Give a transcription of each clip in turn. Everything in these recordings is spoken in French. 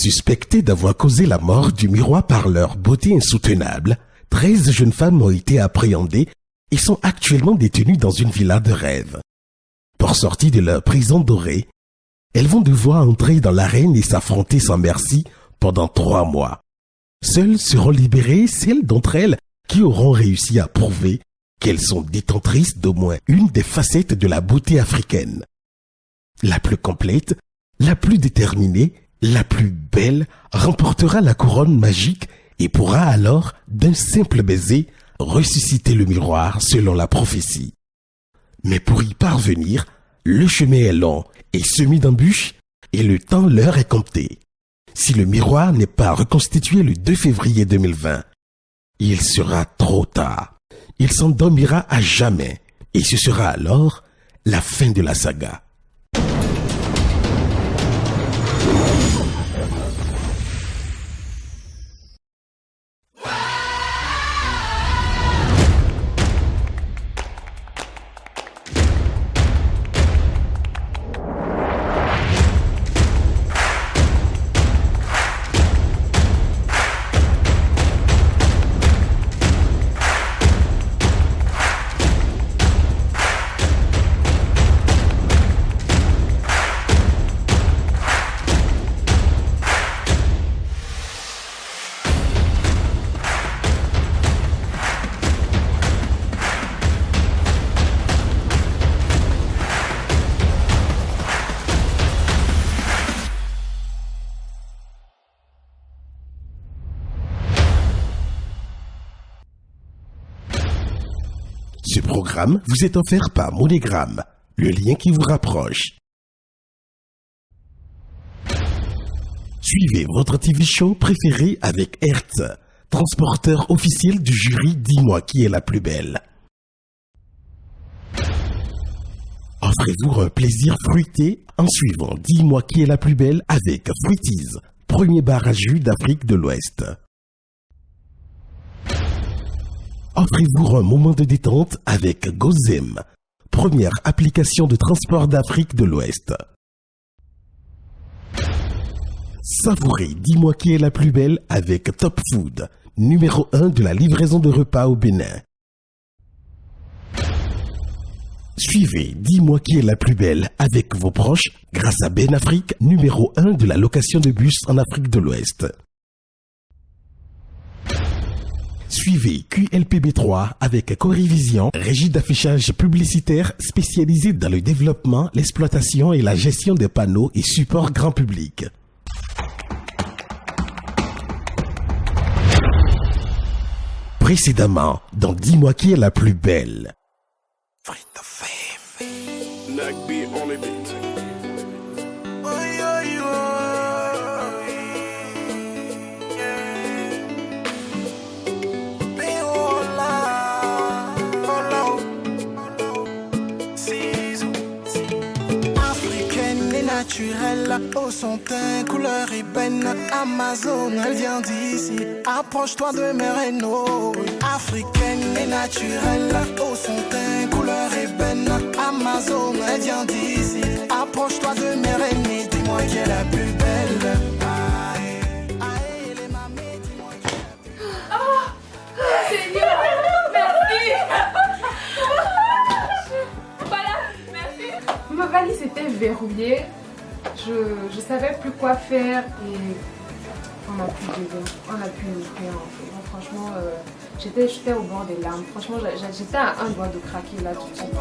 Suspectées d'avoir causé la mort du miroir par leur beauté insoutenable, 13 jeunes femmes ont été appréhendées et sont actuellement détenues dans une villa de rêve. Pour sortir de leur prison dorée, elles vont devoir entrer dans l'arène et s'affronter sans merci pendant 3 mois. Seules seront libérées celles d'entre elles qui auront réussi à prouver qu'elles sont détentrices d'au moins une des facettes de la beauté africaine. La plus complète, la plus déterminée, la plus belle remportera la couronne magique et pourra alors, d'un simple baiser, ressusciter le miroir selon la prophétie. Mais pour y parvenir, le chemin est long et semé d'embûches et le temps leur est compté. Si le miroir n'est pas reconstitué le 2 février 2020, il sera trop tard. Il s'endormira à jamais et ce sera alors la fin de la saga. Ce programme vous est offert par MoneyGram, le lien qui vous rapproche. Suivez votre TV show préféré avec Hertz, transporteur officiel du jury Dis-moi qui est la plus belle. Offrez-vous un plaisir fruité en suivant Dis-moi qui est la plus belle avec Fruities, premier bar à jus d'Afrique de l'Ouest. Offrez-vous un moment de détente avec Gozem, première application de transport d'Afrique de l'Ouest. Savourez Dis-moi qui est la plus belle avec Top Food, numéro 1 de la livraison de repas au Bénin. Suivez Dis-moi qui est la plus belle avec vos proches grâce à Ben Afrique, numéro 1 de la location de bus en Afrique de l'Ouest. Suivez QLPB3 avec Corivision, régie d'affichage publicitaire spécialisée dans le développement, l'exploitation et la gestion des panneaux et supports grand public. Précédemment, dans Dis-moi qui est la plus belle. Naturelle, au son teint, couleur ébène, Amazon, elle vient d'ici. Approche-toi de mes rénaux. Africaine et naturelle, au son teint, couleur ébène, Amazon, elle vient d'ici. Approche-toi de mes rénaux, dis-moi qui est la plus belle. Aïe, les mamies, dis-moi qui est la plus belle. Oh, Seigneur, merci. Voilà, merci. Ma valise était verrouillée. Je savais plus quoi faire et on a pu ouvrir en fait. Franchement, j'étais au bord des larmes. Franchement, j'étais à un doigt de craquer là tout de suite.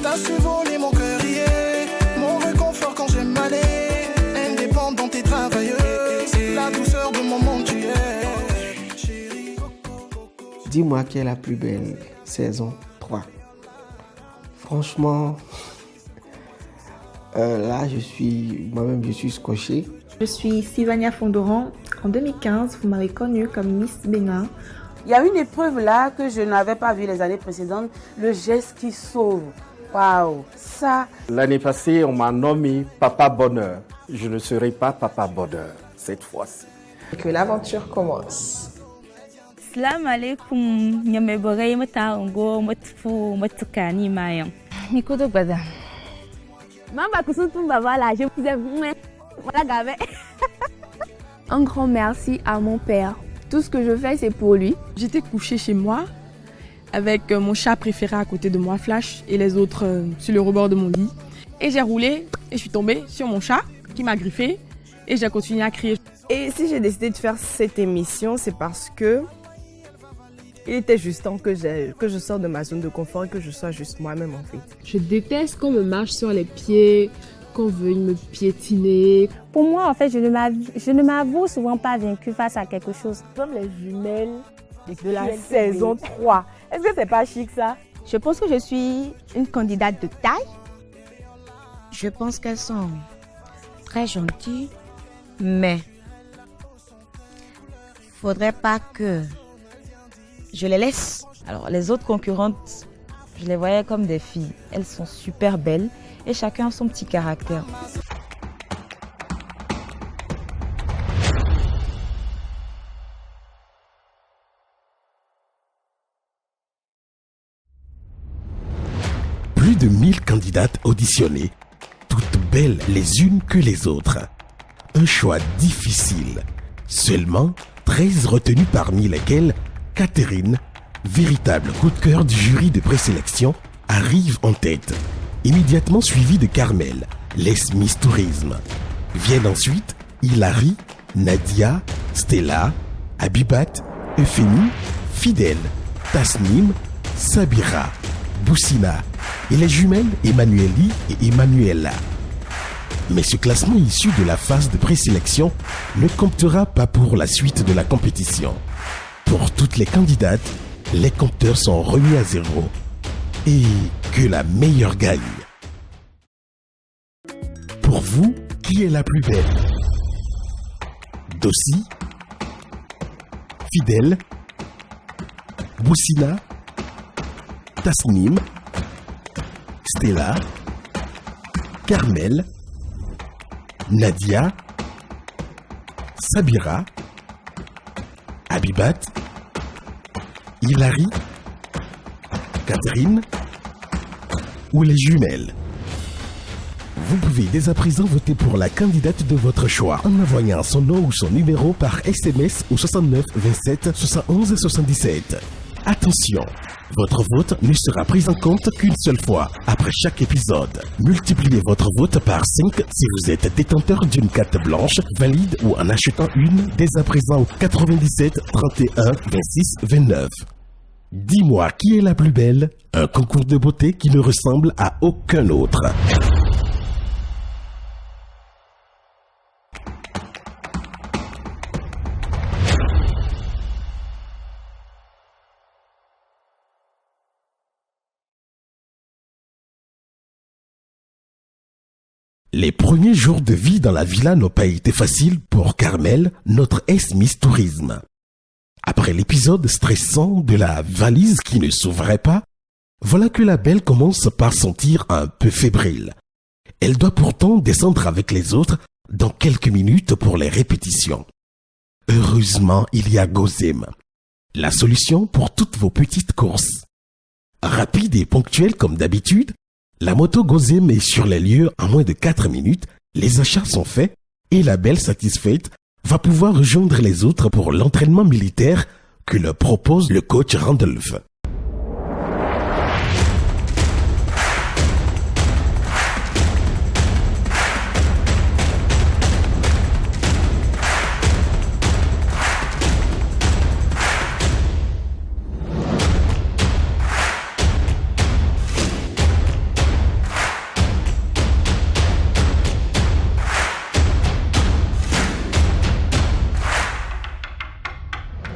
T'as su voler mon cœur hier, mon réconfort quand j'ai mal aller. Indépendante et travailleuse, la douceur de mon monde tu es. Dis-moi qui est la plus belle, saison 3. Franchement, là, moi-même, je suis scotché. Je suis Sylvania Fondoran. En 2015, vous m'avez connue comme Miss Bénin. Il y a une épreuve là que je n'avais pas vue les années précédentes, le geste qui sauve. Waouh, ça. L'année passée, on m'a nommé Papa Bonheur. Je ne serai pas Papa Bonheur cette fois-ci. Que l'aventure commence. Salam alaikum, nyame borai mata ngo matfu matukani mayam. Nikodo bada. Mamba kusuntum baba là, je vous aime. Voilà, gavé. Un grand merci à mon père. Tout ce que je fais, c'est pour lui. J'étais couchée chez moi avec mon chat préféré à côté de moi, Flash, et les autres sur le rebord de mon lit. Et j'ai roulé et je suis tombée sur mon chat qui m'a griffé et j'ai continué à crier. Et si j'ai décidé de faire cette émission, c'est parce que il était juste temps que je sorte de ma zone de confort et que je sois juste moi-même en fait. Je déteste qu'on me marche sur les pieds, qu'on veuille me piétiner. Pour moi, en fait, je ne m'avoue souvent pas vaincue face à quelque chose. Comme les jumelles de la saison 3. Est-ce que c'est pas chic ça? Je pense que je suis une candidate de taille. Je pense qu'elles sont très gentilles, mais faudrait pas que je les laisse. Alors, les autres concurrentes, je les voyais comme des filles. Elles sont super belles et chacun a son petit caractère. Plus de 1000 candidates auditionnées, toutes belles les unes que les autres. Un choix difficile. Seulement 13 retenues parmi lesquelles Catherine, véritable coup de cœur du jury de présélection, arrive en tête. Immédiatement suivie de Carmel, les Miss Tourisme. Viennent ensuite Hilary, Nadia, Stella, Abibat, Euphémie, Fidèle, Tasnim, Sabira, Boussina et les jumelles Emmanueli et Emmanuela. Mais ce classement issu de la phase de présélection ne comptera pas pour la suite de la compétition. Pour toutes les candidates, les compteurs sont remis à zéro. Et que la meilleure gagne. Pour vous, qui est la plus belle? Dossi, Fidèle, Boussina, Tasnim, Stella, Carmel, Nadia, Sabira, Abibat, Hilary, Catherine ou les jumelles. Vous pouvez dès à présent voter pour la candidate de votre choix en envoyant son nom ou son numéro par SMS au 69 27 71 77. Attention, votre vote ne sera pris en compte qu'une seule fois après chaque épisode. Multipliez votre vote par 5 si vous êtes détenteur d'une carte blanche valide ou en achetant une dès à présent au 97 31 26 29. Dis-moi qui est la plus belle, un concours de beauté qui ne ressemble à aucun autre. Les premiers jours de vie dans la villa n'ont pas été faciles pour Carmel, notre ex-Miss Tourisme. Après l'épisode stressant de la valise qui ne s'ouvrait pas, voilà que la belle commence par sentir un peu fébrile. Elle doit pourtant descendre avec les autres dans quelques minutes pour les répétitions. Heureusement, il y a Gozem, la solution pour toutes vos petites courses. Rapide et ponctuelle comme d'habitude, la moto Gozem est sur les lieux en moins de 4 minutes, les achats sont faits et la belle satisfaite va pouvoir rejoindre les autres pour l'entraînement militaire que leur propose le coach Randolph.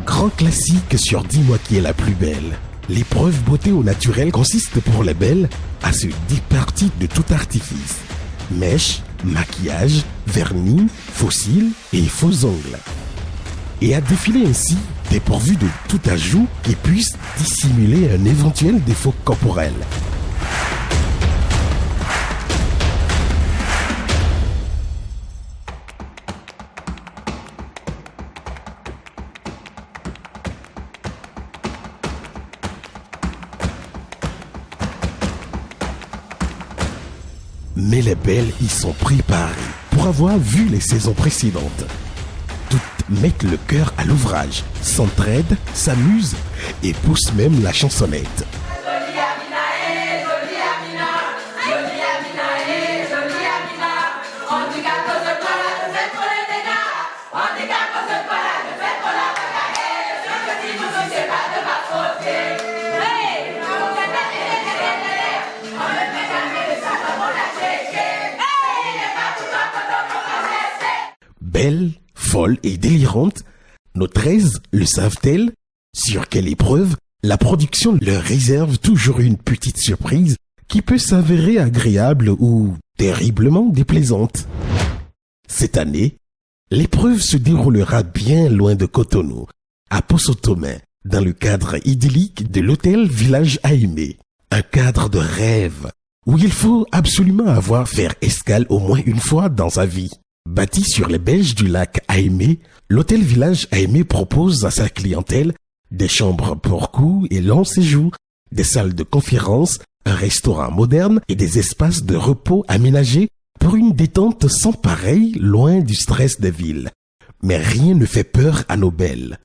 Grand classique sur Dis-moi qui est la plus belle. L'épreuve beauté au naturel consiste pour les belles à se départir de tout artifice. Mèches, maquillage, vernis, faux cils et faux ongles. Et à défiler ainsi dépourvu de tout ajout qui puisse dissimuler un éventuel défaut corporel. Mais les belles y sont préparées. pour avoir vu les saisons précédentes. Toutes mettent le cœur à l'ouvrage, s'entraident, s'amusent et poussent même la chansonnette. Belle, folle et délirante, nos 13 le savent-elles? Sur quelle épreuve, la production leur réserve toujours une petite surprise qui peut s'avérer agréable ou terriblement déplaisante. Cette année, l'épreuve se déroulera bien loin de Cotonou, à Posotomin, dans le cadre idyllique de l'hôtel Village Aimé. Un cadre de rêve où il faut absolument avoir fait escale au moins une fois dans sa vie. Bâti sur les berges du lac Aimé, l'hôtel Village Aimé propose à sa clientèle des chambres pour court et long séjour, des salles de conférence, un restaurant moderne et des espaces de repos aménagés pour une détente sans pareil loin du stress des villes. Mais rien ne fait peur à nos belles.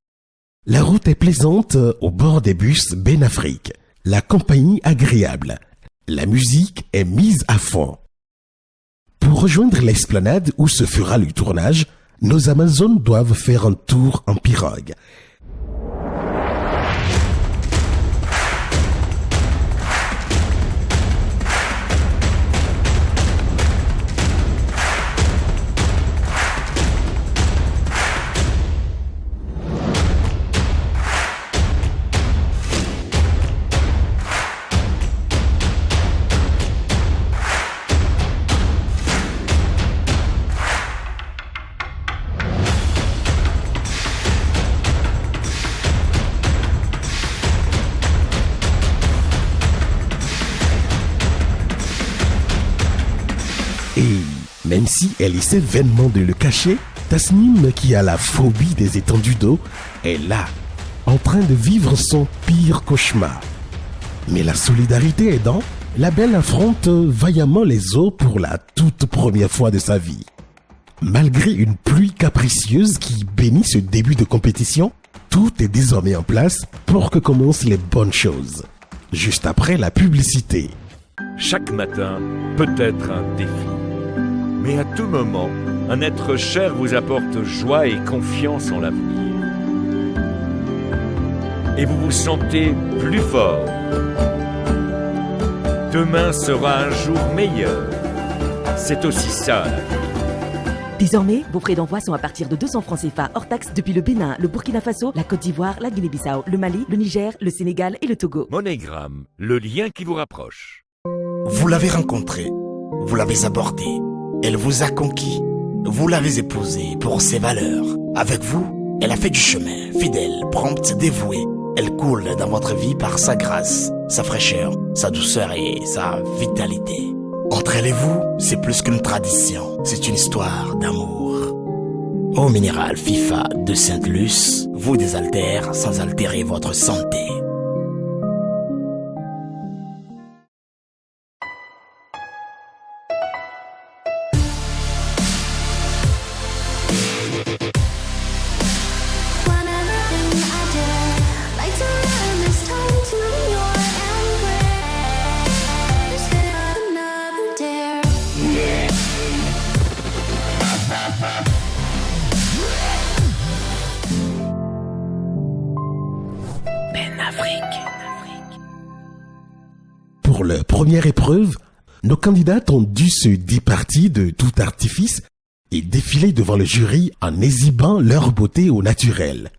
La route est plaisante au bord des bus Ben-Afrique. La compagnie agréable. La musique est mise à fond. Pour rejoindre l'esplanade où se fera le tournage, nos Amazones doivent faire un tour en pirogue. Et même si elle essaie vainement de le cacher, Tasnim, qui a la phobie des étendues d'eau, est là, en train de vivre son pire cauchemar. Mais la solidarité aidant, la belle affronte vaillamment les eaux pour la toute première fois de sa vie. Malgré une pluie capricieuse qui bénit ce début de compétition, tout est désormais en place pour que commencent les bonnes choses. Juste après la publicité. Chaque matin peut être un défi. Mais à tout moment, un être cher vous apporte joie et confiance en l'avenir. Et vous vous sentez plus fort. Demain sera un jour meilleur. C'est aussi ça. Désormais, vos frais d'envoi sont à partir de 200 francs CFA hors taxe depuis le Bénin, le Burkina Faso, la Côte d'Ivoire, la Guinée-Bissau, le Mali, le Niger, le Sénégal et le Togo. MoneyGram, le lien qui vous rapproche. Vous l'avez rencontrée, vous l'avez abordée, elle vous a conquis, vous l'avez épousée pour ses valeurs. Avec vous, elle a fait du chemin, fidèle, prompte, dévouée. Elle coule dans votre vie par sa grâce, sa fraîcheur, sa douceur et sa vitalité. Entre elle et vous, c'est plus qu'une tradition, c'est une histoire d'amour. Eau minérale FIFA de Sainte-Luce vous désaltère sans altérer votre santé. Pour leur première épreuve, nos candidates ont dû se départir de tout artifice et défiler devant le jury en exhibant leur beauté au naturel.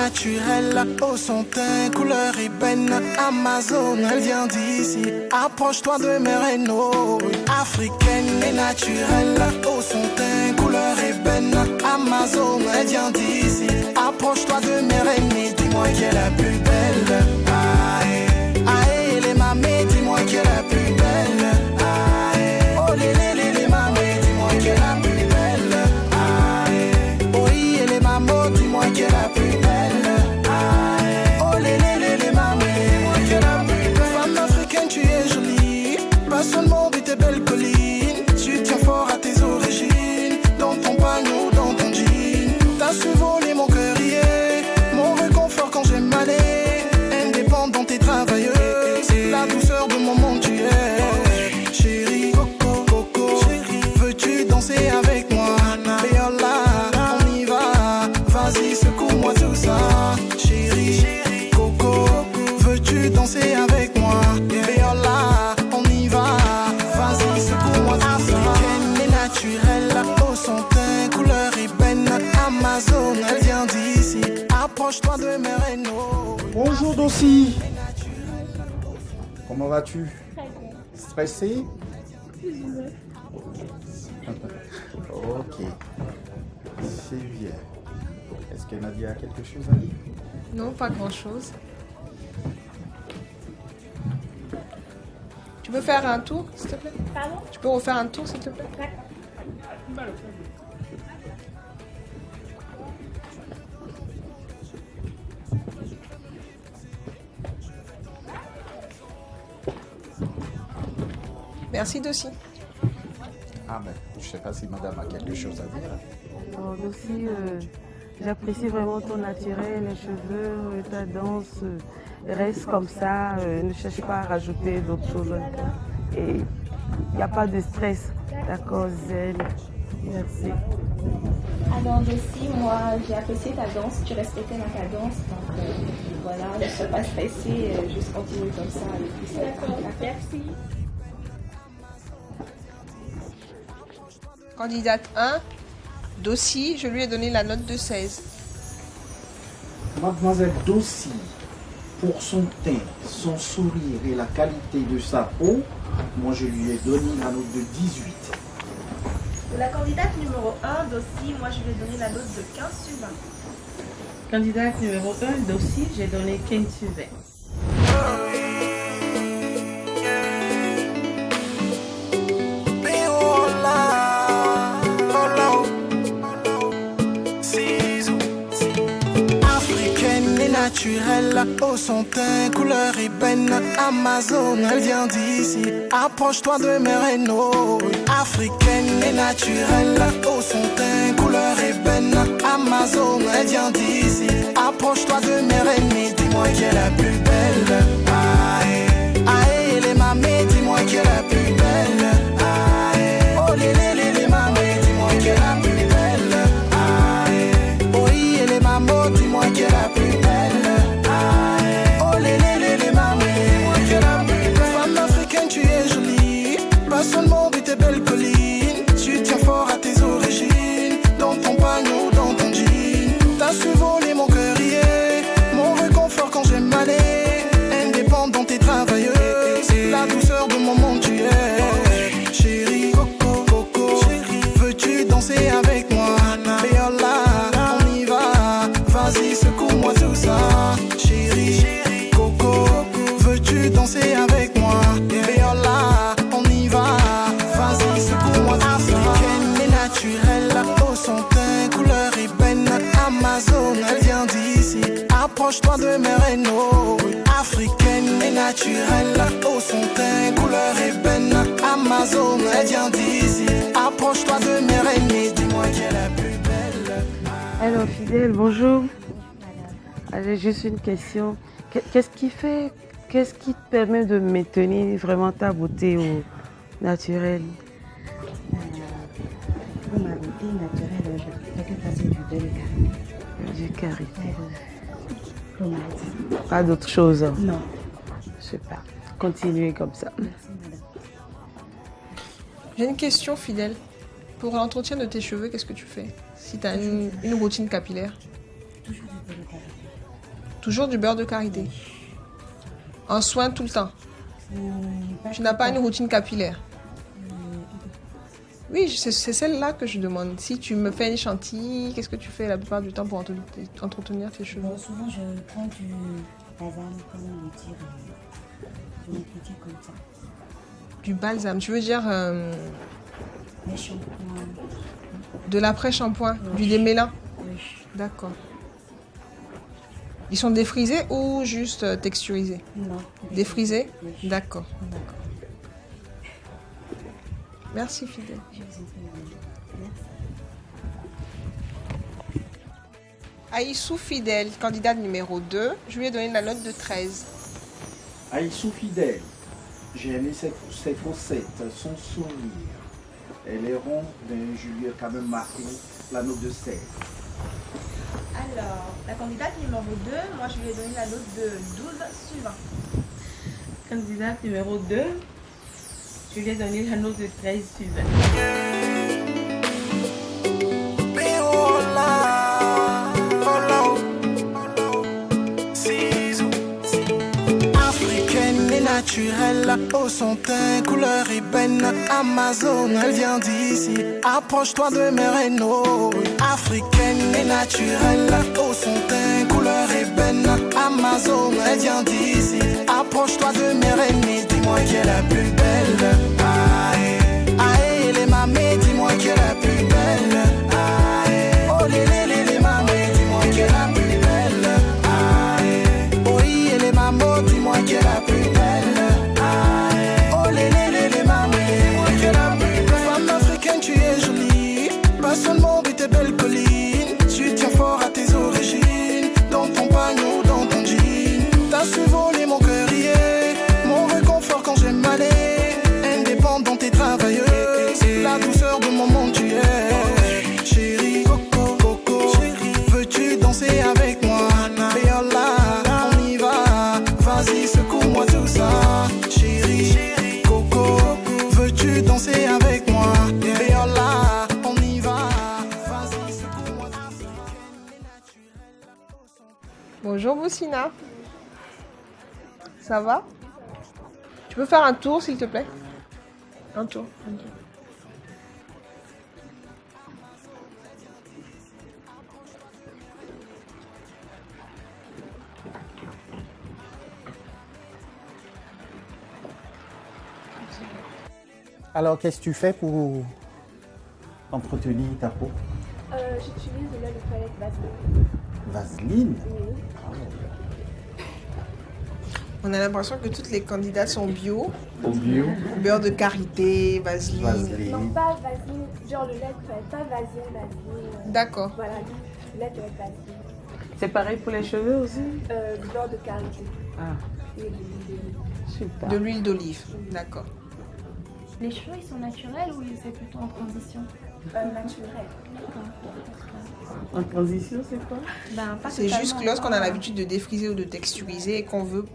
naturelle, au son teint, couleur ébène. Amazon, elle vient d'ici. Approche-toi de mes rénaux. Africaine et naturelle, au son teint, couleur ébène. Amazon, elle vient d'ici. Approche-toi de mes rénaux. Dis-moi qui est la plus belle. Aïe, aïe, les mamés, dis-moi qui est la plus belle. Aïe, oh les mamés, dis-moi qui est la plus belle. Aïe, oh et les mamans, dis-moi qui est la plus belle. Aïe, oh les mamés, dis-moi qui est la plus belle. Femme africaine, tu es jolie, pas seulement de tes belles collines. Tu tiens fort à tes origines, dans ton panneau, dans ton jean. T'as su voler mon cœur hier, mon réconfort quand j'ai mal. Indépendante et travailleuse, la douceur de mon monde tu es. Chérie, coco, coco, veux-tu danser avec moi? Béola, on y va, vas-y secoue-moi tout ça. Chérie, coco, veux-tu danser avec moi? Béola, on y va, vas-y secoue-moi tout ça. Africaine et naturelle, au son teint, couleur ébène. Amazon, elle vient d'ici, approche-toi de mes rénaux. Bonjour Dossi. Comment vas-tu? Stressé? Ok. C'est bien. Est-ce que Nadia a quelque chose à dire? Non, pas grand-chose. Tu peux faire un tour, s'il te plaît? Pardon? Tu peux refaire un tour, s'il te plaît? D'accord. Merci Dossi. Ah mais je sais pas si madame a quelque chose à dire. Dossi, j'apprécie vraiment ton naturel, les cheveux, ta danse. Reste comme ça, ne cherche pas à rajouter d'autres choses. Et il n'y a pas de stress. D'accord, zen. Merci. Alors Dossi, moi j'ai apprécié ta danse, tu respectais ma cadence, donc voilà, ne sois pas stressée, juste continue comme ça avec tout ça. D'accord, merci. Candidate 1, Dossi, je lui ai donné la note de 16. Mademoiselle Dossi, pour son teint, son sourire et la qualité de sa peau, moi je lui ai donné la note de 18. Pour la candidate numéro 1, Dossi, moi je lui ai donné la note de 15 sur 20. Candidate numéro 1, Dossi, j'ai donné 15 sur 20. Naturelle, au son teint, couleur ébène. Amazon, elle vient d'ici. Approche-toi de mes rénaux. Africaine et naturelle, au son teint, couleur ébène. Amazon, elle vient d'ici. Approche-toi de mes rénaux. Dis-moi qui est la plus belle. Aïe, aïe, les mamés, dis-moi qui est la plus belle. Aïe, oh les mamés, dis-moi qui est la plus belle. Aïe, oh et les mamans, dis-moi qui est la plus belle. Tu es jolie, pas seulement de tes belles collines. Tu tiens fort à tes origines, dans ton panneau, dans ton jean. T'as su voler mon cœur hier, mon réconfort quand j'ai mal. Indépendante et travailleuse, la douceur de mon monde tu es. Chérie, coco, coco, veux-tu danser avec moi? Béola, on y va, vas-y secoue-moi tout ça. Chérie, coco, veux-tu danser avec moi? Béola, on y va, vas-y secoue-moi tout ça. Africaine et naturelle, au son teint, couleur ébène. Amazon, elle vient d'ici, approche-toi de mes rénaux. Africaine et naturelle, au son teint, couleur ébène. Amazon, elle vient d'ici, approche-toi de mes rénaux. Dis-moi qui est la plus belle. Alors Fidèle, bonjour. J'ai juste une question. Qu'est-ce qui te permet de maintenir vraiment ta beauté au naturel? Pour ma beauté naturelle, je fais que passer du beurre carré. Du carré. Comme on a dit. Pas d'autre chose? Non. Je sais pas. Continuez comme ça. Merci madame. J'ai une question, Fidèle. Pour l'entretien de tes cheveux, qu'est-ce que tu fais? Si tu as une routine capillaire. Toujours du beurre carré. Toujours du beurre de karité. En soin tout le temps. Tu n'as pas une routine capillaire. Oui, c'est celle-là que je demande. Si tu me fais une chantilly, qu'est-ce que tu fais la plupart du temps pour entretenir tes cheveux? Souvent, je prends du balsam, comme on le dit. Je vais le dire comme ça. Du balsam, tu veux dire Les shampoings. de l'après-shampoing, du démêlant? Oui. D'accord. Ils sont défrisés ou juste texturisés? Non. Défrisés? Oui. D'accord. Merci Fidèle. Je vous en prie. Merci. Aïssou Fidèle, candidate numéro 2. Je lui ai donné la note de 13. Aïssou Fidèle, j'ai aimé ses faussettes, son sourire. Elle est ronde, mais je lui ai quand même marqué la note de 16. Alors, la candidate numéro 2, moi je lui ai donné la note de 12 sur 20. Candidate numéro 2, je lui ai donné la note de 13 sur 20. Africaine et naturelle, au son teint, couleur ébène, Amazon, elle vient d'ici. Approche-toi de mes rénaux. Africaine et naturelle, au son teint, couleur ébène, Amazon, elle vient d'ici. Approche-toi de mes rénaux, dis-moi qui est la plus belle. Aïe, aïe, les mamés, dis-moi qui est la plus belle. Aïe, oh les mamés, dis-moi qui est la plus belle. Aïe, oh et les mamans, dis-moi qui est la plus belle. Aïe, oh les mamés, dis-moi qui est la plus belle. Femme africaine, tu es jolie, pas seulement de tes belles collines. Tu tiens fort à tes origines, dans ton panneau, dans ton jean. T'as su voler mon cœur hier, mon réconfort quand j'ai mal. Indépendante et travailleuse, la douceur de mon monde tu es. Chérie, coco, coco, veux-tu danser avec moi? Béola, on y va, vas-y secoue-moi tout ça. Chérie, coco, veux-tu danser avec moi? Béola, on y va, vas-y secoue-moi tout ça. Bonjour Boussina. Ça va? Tu peux faire un tour s'il te plaît? Un tour. Alors, qu'est-ce que tu fais pour entretenir ta peau? J'utilise de l'huile de toilette Vaseline. Vaseline? Oui. On a l'impression que toutes les candidates sont bio. Bio. Beurre de karité, vaseline. Non, pas Vaseline, genre le lait de toilette, pas Vaseline. D'accord. Voilà, le lait de toilette Vaseline. C'est pareil pour les cheveux aussi? Du beurre de karité. Ah. Et de l'huile d'olive. Super. De l'huile d'olive, d'accord. Les cheveux, ils sont naturels ou c'est plutôt en transition? Naturel. En transition, c'est quoi? C'est juste que lorsqu'on a l'habitude de défriser ou de texturiser et qu'on veut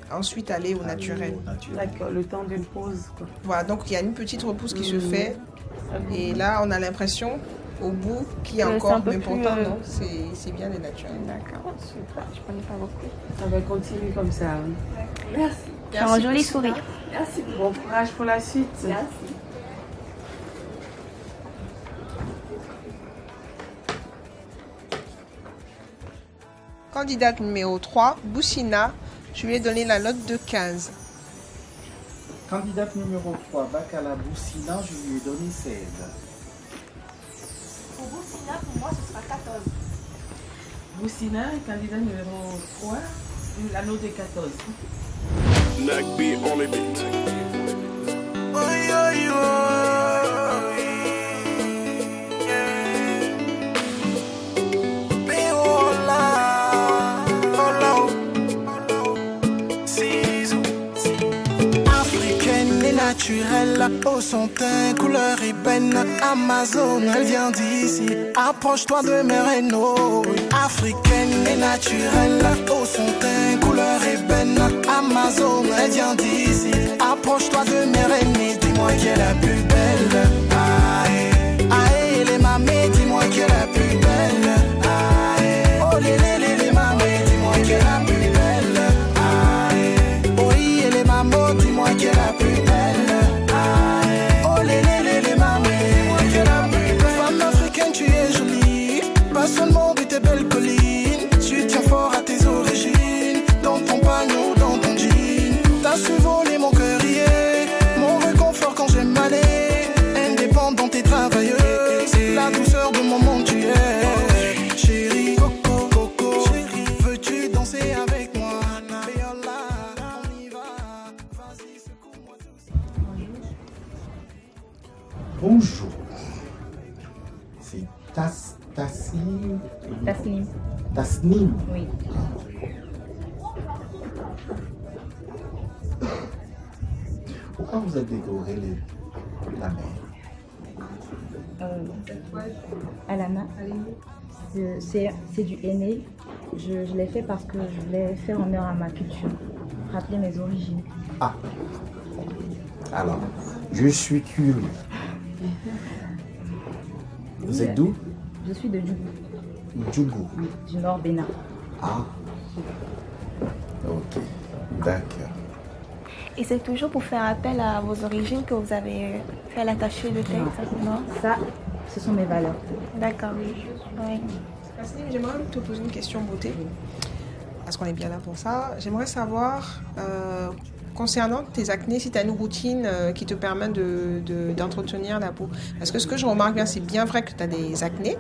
ensuite aller au naturel. D'accord, le temps d'une pause, quoi. Voilà, donc il y a une petite repousse qui se fait. Et là, on a l'impression, au bout, qu'il y a encore, mais pourtant, non, c'est bien des naturels. D'accord, super, je connais pas beaucoup. Ça va continuer comme ça. Merci. Merci Un joli sourire. Merci. Bon courage pour la suite. Merci. Candidate numéro 3, Boussina, je lui ai donné la note de 15. Candidate numéro 3, Bacala Boussina, je lui ai donné 16. Pour Boussina, pour moi, ce sera 14. Boussina, candidat numéro 3, la note de 14. Nagby on the beat. Africaine et naturelle, au son teint, couleur ébène, Amazon, elle vient d'ici. Approche-toi de mes rénaux. Africaine et naturelle, au son teint, couleur ébène, Amazon, elle vient d'ici. Approche-toi de mes rénaux, dis-moi qui est la plus belle. Aïe, aïe, les mamés, dis-moi qui est la plus belle. Aïe, oh les mamés, dis-moi qui est la Tasnim. Oui. Pourquoi vous avez décoré la mer? À la main. C'est du henné. Je l'ai fait parce que je voulais faire honneur à ma culture, rappeler mes origines. Ah. Alors, je suis curieux. Vous êtes d'où? Je suis de Djougou. Djougou. Oui, du Nord Bénin. Ah. Ok. D'accord. Et c'est toujours pour faire appel à vos origines que vous avez fait l'attaché de tête, non? Ça, ce sont mes valeurs. D'accord, oui. Tasnim, j'aimerais te poser une question beauté, parce qu'on est bien là pour ça. J'aimerais savoir, concernant tes acnés, si tu as une routine qui te permet d'entretenir la peau. Parce que ce que je remarque bien, c'est bien vrai que tu as des acnés,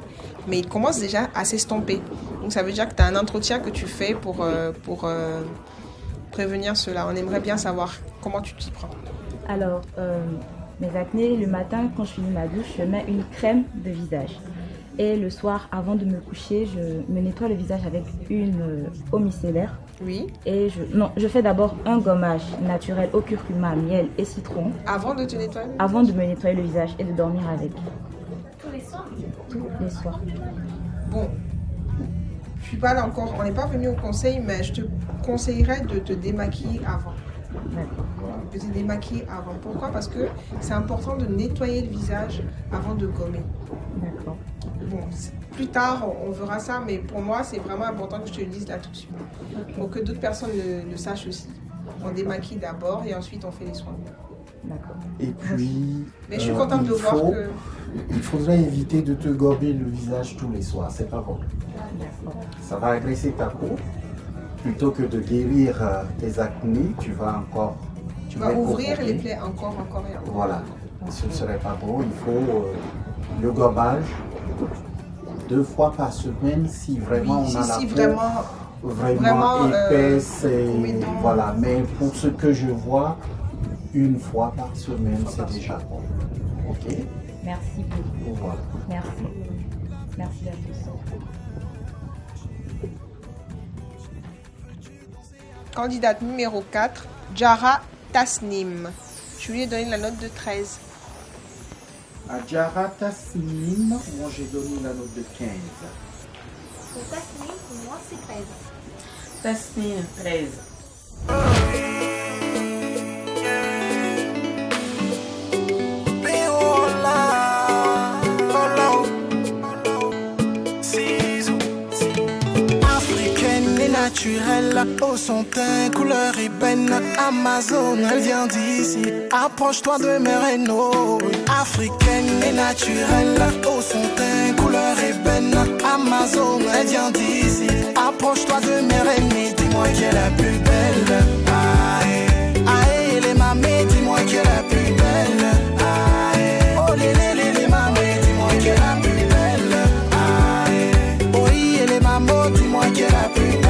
mais ils commencent déjà à s'estomper. Donc ça veut dire que tu as un entretien que tu fais pour prévenir cela. On aimerait bien savoir comment tu t'y prends. Alors, mes acnés, le matin, quand je finis ma douche, je mets une crème de visage. Et le soir, avant de me coucher, je me nettoie le visage avec une eau micellaire. Oui. Et je fais d'abord un gommage naturel au curcuma, miel et citron. Avant de te nettoyer? Avant de me nettoyer le visage et de dormir avec. Tous les soirs? Tous les soirs. Bon, je suis pas là encore, on n'est pas venu au conseil, mais je te conseillerais de te démaquiller avant. D'accord. De te démaquiller avant. Pourquoi? Parce que c'est important de nettoyer le visage avant de gommer. D'accord. Bon, plus tard, on verra ça, mais pour moi, c'est vraiment important que je te le dise là tout de suite. Okay. Pour que d'autres personnes le sachent aussi. On démaquille d'abord et ensuite on fait les soins. D'accord. Et puis, mais je suis contente de voir que... Il faudrait éviter de te gommer le visage tous les soirs, c'est pas bon. D'accord. Ça va agresser ta peau. Plutôt que de guérir tes acnés, tu vas ouvrir les plaies encore et encore. Voilà, ce ne serait pas bon. Il faut le gommage 2 fois par semaine si vraiment on a la peau vraiment épaisse. Voilà. Mais pour ce que je vois, 1 fois par semaine, c'est déjà bon. Ok? Merci beaucoup. Voilà. Merci. Merci à tous. Candidate numéro 4, Jara Tasnim. Je lui ai donné la note de 13. À Jara Tasnim, moi j'ai donné la note de 15. Pour Tasnim, pour moi c'est 13. Tasnim, 13. Naturelle, au son teint, couleur ébène, Amazon, elle vient d'ici. Approche-toi de mes rénaux. Africaine et naturelle, au son teint, couleur ébène, Amazon, elle vient d'ici. Approche-toi de mes rénaux, dis-moi qui est la plus belle. Aïe, aïe, les mamés, dis-moi qui est la plus belle. Aïe, oh les mamés, dis-moi qui est la plus belle. Aïe, oui, les mamans, dis-moi qui est la plus belle.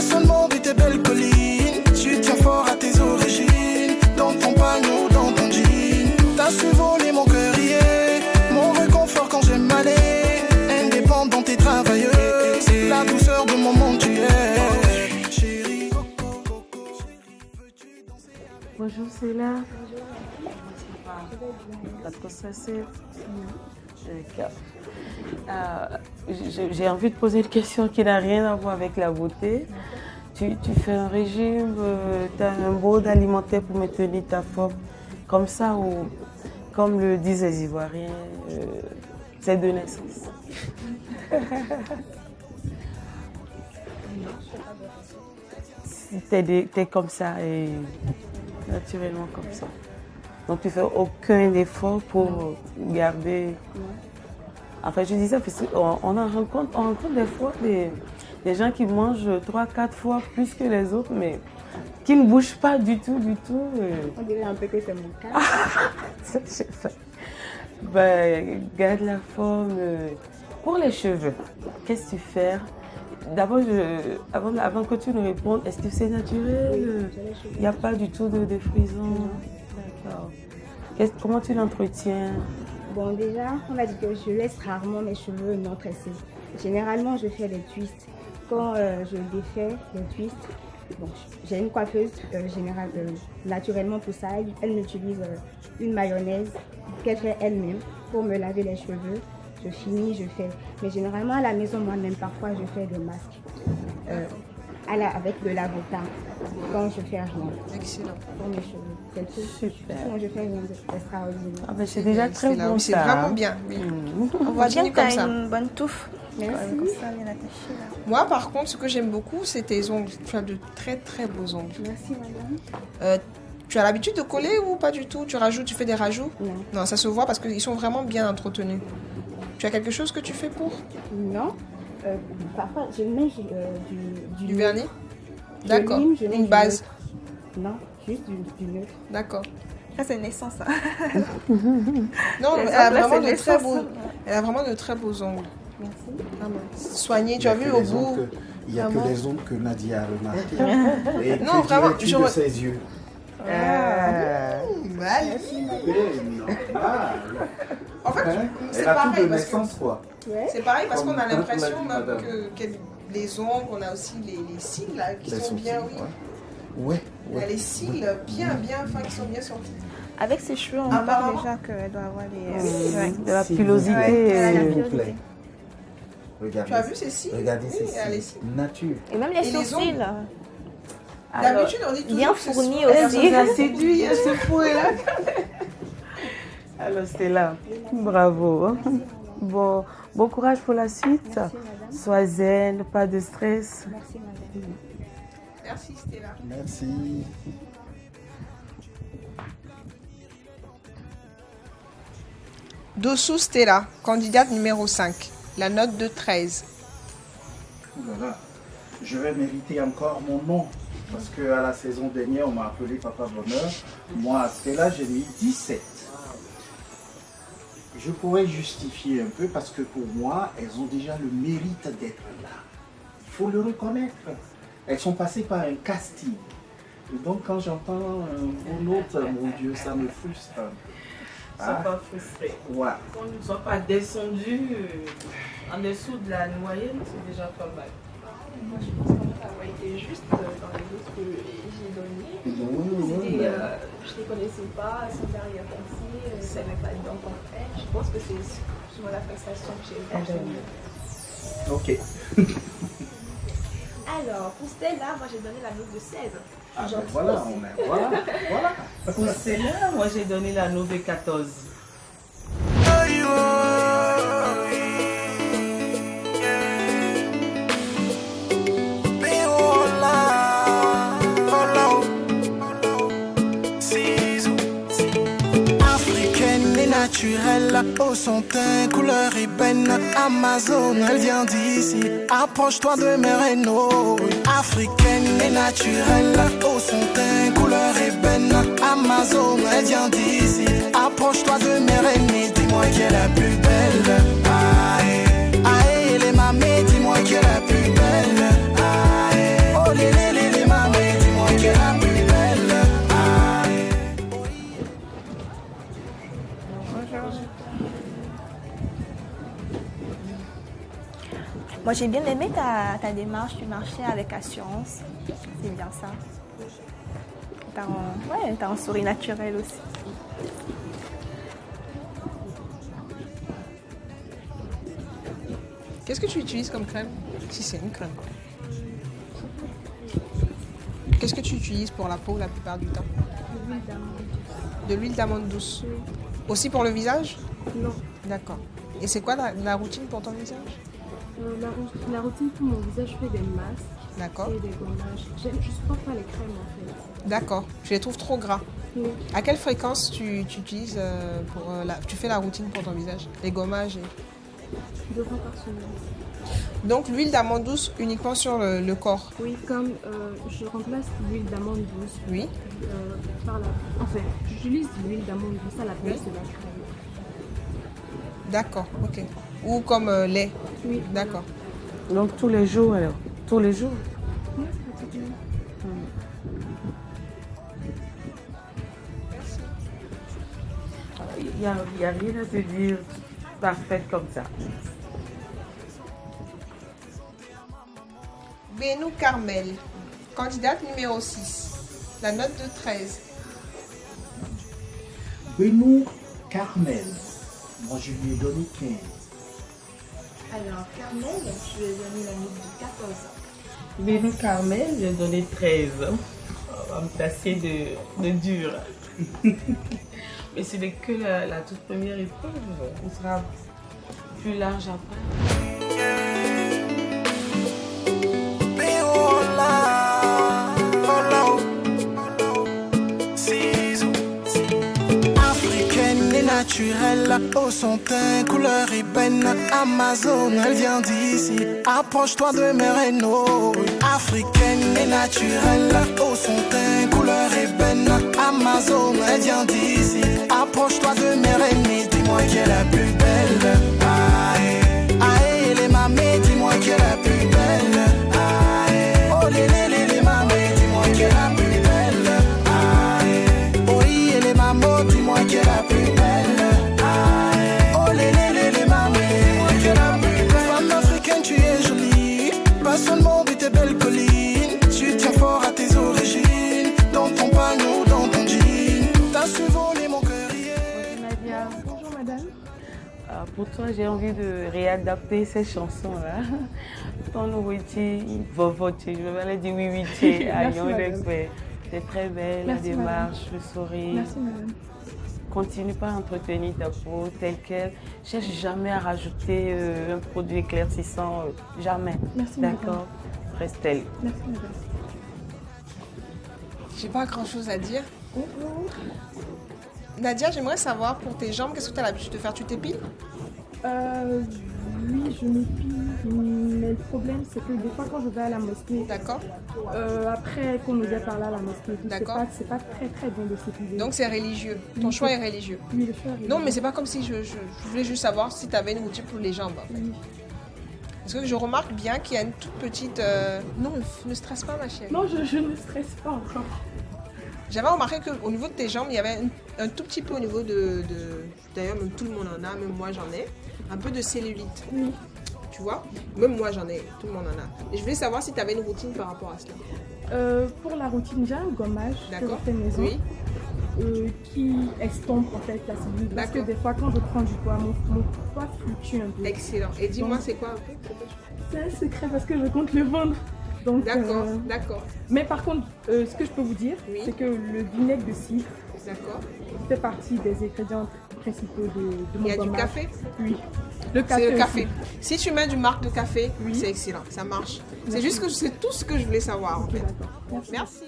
Seulement de tes belles collines, tu tiens fort à tes origines. Dans ton panneau, dans ton jean, t'as su voler mon cœurier, mon réconfort quand j'aime aller. Indépendante et travailleuse, la douceur de mon monde tu es. Chérie, bonjour, c'est là. Bonjour. Ça c'est. J'ai envie de poser une question qui n'a rien à voir avec la beauté. Tu fais un régime, tu as un mode alimentaire pour maintenir ta forme, comme ça, ou comme le disent les Ivoiriens, c'est de naissance. T'es comme ça, et naturellement comme ça. Donc tu fais aucun effort pour garder. Enfin, je dis ça parce qu'on rencontre des fois des gens qui mangent 3-4 fois plus que les autres, mais qui ne bougent pas du tout. On dirait un peu que c'est mon cas. Ben, garde la forme. Pour les cheveux, qu'est-ce que tu fais? D'abord, avant que tu nous répondes, est-ce que c'est naturel? Il n'y a pas du tout de défrisant? D'accord. Comment tu l'entretiens? Bon, déjà, on va dire que je laisse rarement mes cheveux non tressés. Généralement, je fais des twists. Quand je défais les twists, bon, j'ai une coiffeuse naturellement pour ça. Elle utilise une mayonnaise qu'elle fait elle-même pour me laver les cheveux. Je finis, je fais. Mais généralement, à la maison, moi-même, parfois, je fais des masques avec de l'avocat quand je fais rien. Excellent. Pour mes cheveux. C'est tout. Super. Sinon, je fais rien d'extraordinaire. Ah ben, c'est déjà très bon, c'est ça. vraiment bien. Oui. On voit bien que tu comme as ça. une bonne touffe. Merci. Comme ça, bien attaché là. Moi, par contre, ce que j'aime beaucoup, c'est tes ongles. Tu as de très très beaux ongles. Merci, madame. Tu as l'habitude de coller ou pas du tout? Tu fais des rajouts? Non, ça se voit parce qu'ils sont vraiment bien entretenus. Tu as quelque chose que tu fais pour? Non. Parfois, je mets du vernis? D'accord. Une base? Non, juste du neutre. D'accord. Ça, c'est une essence, ça. Non, elle a vraiment de très beaux ongles. Merci. Soigné, tu as vu au bout. Il n'y a que les ongles que Nadia a remarqué. Et non, vraiment, de ses yeux. En fait, c'est elle a pareil. tout de naissance, quoi. C'est pareil parce Comme- qu'on a comme l'impression l'a dit même madame. que les ongles, on a aussi les cils là, qui sont bien, oui. Ouais. Il y a les cils bien fins qui sont bien sortis. Avec ses cheveux, on remarque déjà qu'elle doit avoir de la pilosité. Regardez. Tu as vu ces cils? Regardez Oui, ces elle a les cils. Nature. Et même les sourcils. D'habitude, on dit toujours bien que ce fournis sont- aussi. Ça séduit, il y a ce fouet là. Alors Stella, bravo. Bon courage pour la suite. Sois zen, pas de stress. Merci, madame. Merci Stella. Merci. Dossou Stella, candidate numéro 5. La note de 13. Ouh là là. Je vais mériter encore mon nom. Parce qu'à la saison dernière, on m'a appelé Papa Bonheur. Moi, à Stella, j'ai mis 17. Je pourrais justifier un peu parce que pour moi, elles ont déjà le mérite d'être là. Il faut le reconnaître. Elles sont passées par un casting. Et donc, quand j'entends un autre, mon Dieu, ça me frustre. Ils ne sont pas frustrés. Ouais. Qu'on ne soit pas descendu en dessous de la moyenne, c'est déjà pas mal. Moi, je pense que ça a été juste dans les autres que j'ai donné. Je ne les connaissais pas, elles sont derrière pensée, je ne savais pas dedans qu'on fait. Je pense que c'est souvent la prestation que j'ai eue. Ok. Alors, pour Stella, moi j'ai donné la note de 16. Ah ben voilà, voilà. Pour celle-là, moi j'ai donné la note de 14. Africaine et naturelle, au son teint, couleur ébène, Amazon, elle vient d'ici. Approche-toi de mes rénaux. Africaine et naturelle, au son teint, couleur ébène, Amazon, elle vient d'ici. Approche-toi de mes rénaux, dis-moi qui est la plus belle. Aïe, aïe, les mamés, dis-moi qui est la plus belle. Aïe, oh les mamés, dis-moi qui est la plus belle. Moi j'ai bien aimé ta démarche, tu marchais avec assurance. C'est bien ça. T'as un sourire naturel aussi. Qu'est-ce que tu utilises comme crème? Si c'est une crème. Qu'est-ce que tu utilises pour la peau la plupart du temps? De l'huile d'amande douce. Aussi pour le visage? Non. D'accord. Et c'est quoi la routine pour ton visage? La routine pour mon visage, je fais des masques. D'accord. Et des gommages. Je supporte pas les crèmes en fait. D'accord. Je les trouve trop gras. Oui. À quelle fréquence tu utilises tu fais la routine pour ton visage? Les gommages et... 2 fois par semaine. Donc l'huile d'amande douce uniquement sur le corps? Oui, comme je remplace l'huile d'amande douce. Oui. Enfin, j'utilise l'huile d'amande douce à la place de la crème. D'accord, ok. Ou comme lait? Oui. D'accord. Donc tous les jours alors? Tous les jours? Oui, pratiquement. n'y a rien à te dire. Parfaite comme ça. Benou Carmel, candidate numéro 6. La note de 13. Benou Carmel, moi je lui ai donné 15. Alors, Carmel, je lui ai donné la note de 14. Benou Carmel, j'ai donné 13. On va me tasser de dur. Mais ce n'est que la toute première épreuve. On sera plus large après. Naturelle, au son teint, couleur ébène, Amazon, elle vient d'ici. Approche-toi de mes rénaux. Africaine et naturelle, au son teint, couleur ébène, Amazon, elle vient d'ici. Approche-toi de mes rénaux, dis-moi qui est la plus belle. Aïe, aïe, les mamés, dis-moi qui est la plus belle. Aïe, oh les mamés, dis-moi qui est la plus belle. Aïe, oh les mamans, dis-moi qui est la plus belle. Seulement de tes belles collines, tu tiens fort à tes origines, dans ton panneau, dans ton jean, t'as su voler mon cœur hier. Bonjour Nadia. Bonjour madame. Pour toi, j'ai envie de réadapter ces chansons-là. Ton nourriture, vovoté, je vais aller dire oui, c'est très belle, la démarche, le sourire. Merci madame. Continue pas à entretenir ta peau telle qu'elle. Cherche jamais à rajouter un produit éclaircissant. Jamais. Merci. D'accord. Reste telle. Merci madame. J'ai pas grand chose à dire. Nadia, j'aimerais savoir pour tes jambes, qu'est-ce que tu as l'habitude de faire? Tu t'épiles? Oui, je m'épile, mais le problème c'est que des fois quand je vais à la mosquée, d'accord. Après qu'on nous ait parlé à la mosquée, c'est pas très bien de s'épiler. Donc c'est religieux, ton choix est religieux. Oui, le choix est religieux. Non, mais c'est pas comme si je voulais juste savoir si tu avais une routine pour les jambes. En fait. Oui. Parce que je remarque bien qu'il y a une toute petite... Non, ne stresse pas ma chérie. Non, je ne stresse pas encore. J'avais remarqué qu'au niveau de tes jambes, il y avait un tout petit peu au niveau de... D'ailleurs, même tout le monde en a, même moi j'en ai. Un peu de cellulite. Oui. Tu vois? Même moi j'en ai, tout le monde en a. Et je voulais savoir si tu avais une routine par rapport à cela. Pour la routine, j'ai un gommage que je fais maison. Oui. Qui estompe en fait la cellulite. Parce que des fois quand je prends du poids, mon poids fluctue un peu. Excellent. Et dis-moi c'est quoi un peu? C'est un secret parce que je compte le vendre. D'accord. Mais par contre, ce que je peux vous dire, c'est que le vinaigre de cidre fait partie des ingrédients principaux de mon gommage. Il y a du café? Oui. C'est le café. Si tu mets du marque de café, c'est excellent, ça marche. C'est juste que c'est tout ce que je voulais savoir en fait. Merci.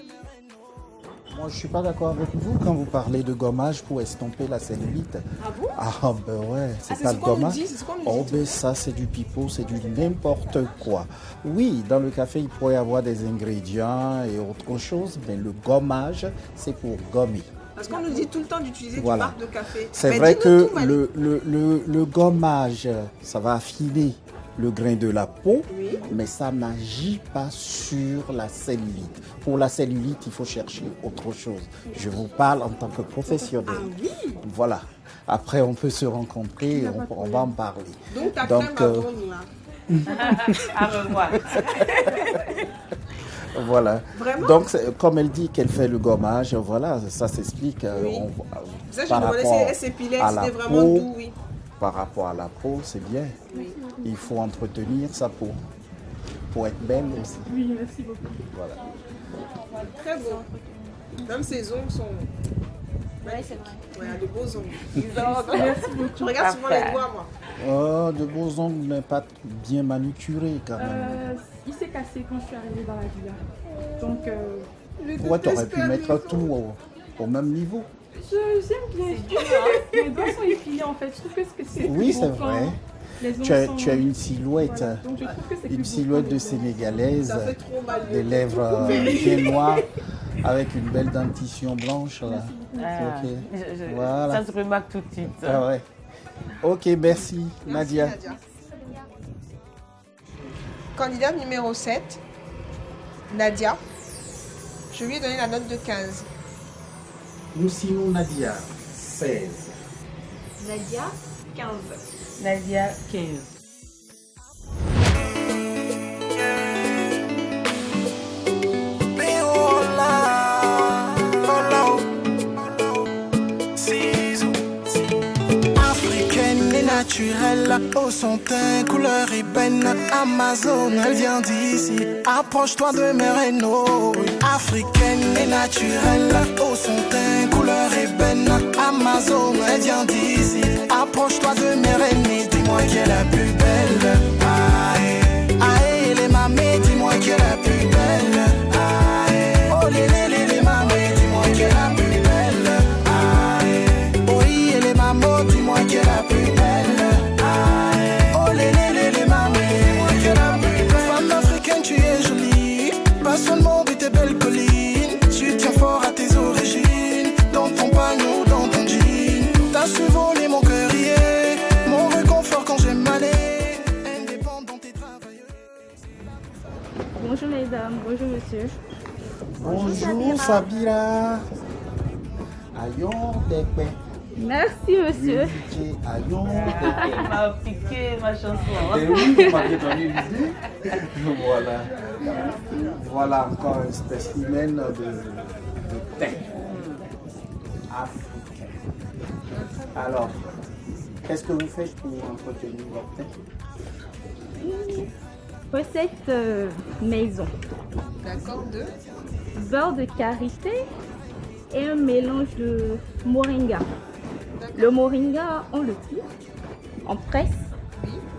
Moi, je ne suis pas d'accord avec vous quand vous parlez de gommage pour estomper la cellulite. Ah bon? Ah ben ouais, c'est pas le gommage. Oh ben ça, c'est du pipeau, c'est du n'importe quoi. Oui, dans le café, il pourrait y avoir des ingrédients et autre chose, mais le gommage, c'est pour gommer. Parce qu'on nous dit tout le temps d'utiliser du marque de café. C'est vrai que le gommage, ça va affiner le grain de la peau, mais ça n'agit pas sur la cellulite. Pour la cellulite, il faut chercher autre chose. Je vous parle en tant que professionnel. Ah oui. Voilà. Après, on peut se rencontrer, on va en parler. Donc, ta crème à vendre, là. À revoir. Voilà. Vraiment? Donc, comme elle dit qu'elle fait le gommage, voilà, ça s'explique. Ça, je me demandais si elle s'épilait, c'était vraiment doux, oui. Par rapport à la peau, c'est bien. Oui. Il faut entretenir sa peau pour être belle aussi. Oui, merci beaucoup. Voilà. Très beau. Même ses ongles sont magnifiques. Ouais, de beaux ongles. Merci beaucoup. Je regarde souvent les doigts, moi. Oh, de beaux ongles, mais pas bien manucurés quand même. Il s'est cassé quand je suis arrivée dans la villa. Donc, ouais, t'aurais pu mettre tout au même niveau. J'aime bien. Mes doigts sont épilés en fait. Je trouve que c'est oui, c'est vrai. Tu as une silhouette, une silhouette de sénégalaise, des lèvres bien noires, avec une belle dentition blanche. Là. Voilà. Ça se remarque tout de suite. Ah ouais. Ok, merci Nadia. Candidate numéro 7, Nadia. Je lui ai donné la note de 15. Nous signons Nadia, 16. Nadia, 15. Nadia, 15. Africaine et naturelle, au son teint, couleur ébène, Amazon, elle vient d'ici. Approche-toi de mes rénaux. Africaine et naturelle, au son teint, couleur ébène, Amazon, elle vient d'ici. Approche-toi de mes rénaux, dis-moi qui est la plus belle. Aïe, aïe, les mamés, dis-moi qui est la plus belle. Aïe, oh les mamés, dis-moi qui est la plus belle. Aïe, oui, et les mamans, dis-moi qui est la plus belle. Aïe, oh les mamés, dis-moi qui est la plus belle. Femme africaine, tu es jolie, pas seulement de tes belles collines. Tu tiens fort à tes origines, dans ton pagnon, dans ton jean. T'as su voler mon cœur hier, mon réconfort quand j'ai mal. Bonjour mesdames, bonjour monsieur. Bonjour Sabira. Ayon Dekpe. Merci monsieur. Ayon Il m'a piqué ma chanson. Et oui, vous m'avez donné l'idée. Voilà. Voilà encore un spécimen de thé africain. Alors, qu'est-ce que vous faites pour entretenir votre thé? Recette maison. D'accord, de beurre de karité et un mélange de moringa. Le moringa, on le cuit, on presse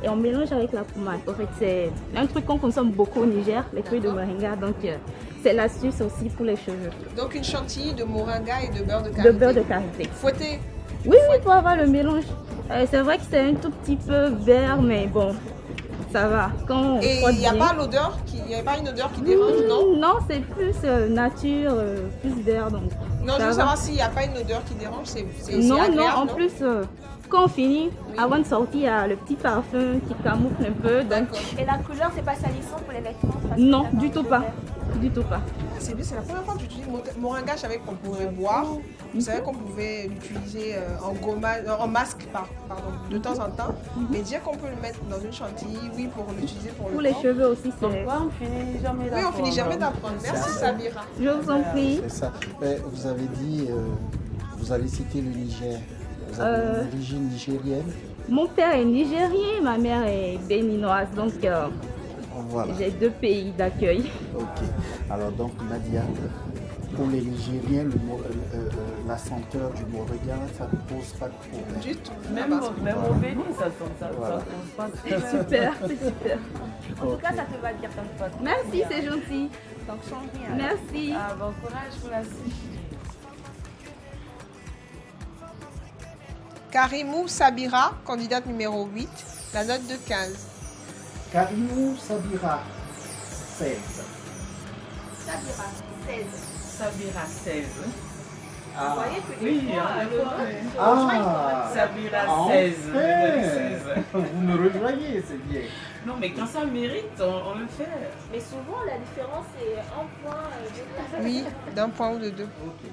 et on mélange avec la pommade. En fait, c'est un truc qu'on consomme beaucoup au Niger, les fruits de moringa. Donc, c'est l'astuce aussi pour les cheveux. Donc, une chantilly de moringa et de beurre de karité. De beurre de karité. Fouetté. Oui, pour avoir le mélange. C'est vrai que c'est un tout petit peu vert, mais bon, ça va. Quand et il n'y a pas l'odeur, il n'y a pas une odeur qui dérange, non? Non, c'est plus nature, plus vert. Donc, non, je veux savoir s'il n'y a pas une odeur qui dérange, c'est non, agréable, non, en plus, quand on finit, avant de sortir, il y a le petit parfum qui camoufle un peu. Donc... Et la couleur, c'est pas salissant pour les vêtements? Non, du tout pas. Du tout pas. C'est bien, c'est la première fois que j'utilise moringa. Je savais qu'on pouvait boire. Je savais qu'on pouvait l'utiliser en masque de temps en temps. Mais dire qu'on peut le mettre dans une chantilly, oui, pour l'utiliser pour les cheveux aussi, c'est... on finit jamais d'apprendre. Oui, on finit jamais d'apprendre. Merci Sabira. Je vous en prie. C'est ça. Vous avez dit, vous avez cité le Niger. Vous avez une origine nigérienne? Mon père est nigérien, ma mère est béninoise. Donc, voilà. J'ai 2 pays d'accueil. Ok. Alors donc Nadia, pour les Nigériens, la senteur du moringa, ça ne pose pas de problème. Du tout. Même au Bénin, ça sent voilà. Ça pose pas de problème. Super, c'est super. En tout cas, ça te va bien. Merci, c'est gentil. Donc change rien. Merci. Bon courage pour la suite. Karimou Sabira, candidate numéro 8, la note de 15. Karimou Sabira, 16. Sabira, 16. Sabira, 16. Vous voyez que oui, Sabira, 16. Vous me rejoignez, c'est bien. Non, mais quand ça mérite, on le fait. Mais souvent, la différence est 1 point, 2 points. Oui, d'1 point ou de 2. Ok.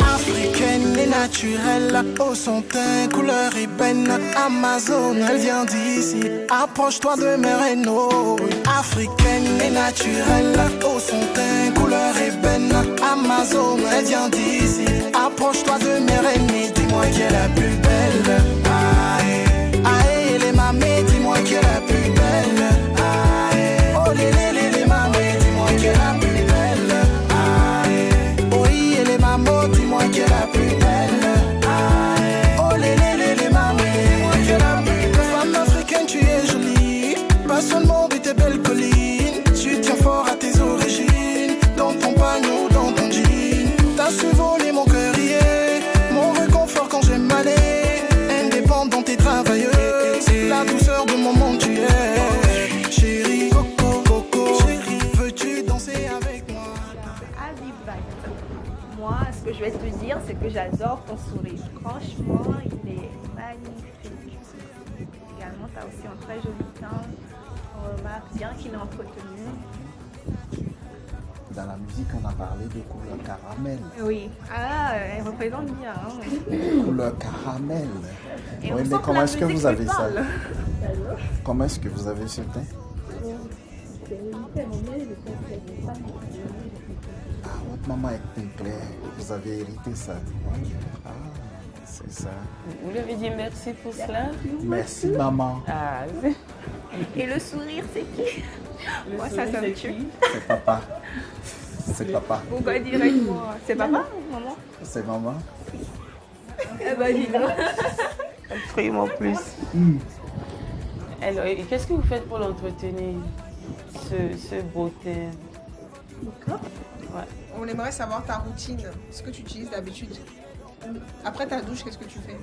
Africaine et naturelle, au son teint, couleur ébène, Amazon, elle vient d'ici. Approche-toi de mes rénaux. Africaine et naturelle, au son teint, couleur ébène, Amazon, elle vient d'ici. Approche-toi de mes rénaux, dis-moi qui est la plus belle. Aïe, aïe, les mamés, dis-moi qui est la plus belle. Aïe, oh les mamés, dis-moi qui est la plus belle. Aïe, oui, et les mamans, dis-moi qui est la plus belle. Aïe, oh les mamés, dis-moi qui est la plus belle. Femme africaine, tu es jolie, pas seulement de tes belles collines. Tu tiens fort à tes origines, dans ton pagnon, dans ton jean. T'as su voler mon cœur hier, mon réconfort quand j'ai mal. Indépendante et travailleuse, la douceur de mon monde tu es. Chérie, coco, chérie, veux-tu danser avec moi? Moi, ce que je vais te dire, c'est que j'adore ton sourire. Franchement, il est magnifique. Également, tu as aussi un très joli teint. remarque bien qu'il est entretenu. Dans la musique, on a parlé de couleur caramel. Oui. Ah, elle représente bien. Hein. Couleur caramel. Et on Oui, sent mais que comment la est-ce que musique vous avez lui ça? parle. Comment est-ce que vous avez ce teint? Ah, votre maman est teint clair. Vous avez hérité ça. Ah, c'est ça. Vous lui avez dit merci pour cela? Merci, maman. Ah, Et le sourire, c'est qui? Moi, ça me tue. C'est papa. C'est papa. Vous va directement. C'est papa ou maman? C'est maman. Eh ben, dis donc. Vraiment plus. Alors, et qu'est-ce que vous faites pour l'entretenir, ce beau teint? Ouais. On aimerait savoir ta routine, ce que tu utilises d'habitude. Après ta douche, qu'est-ce que tu fais?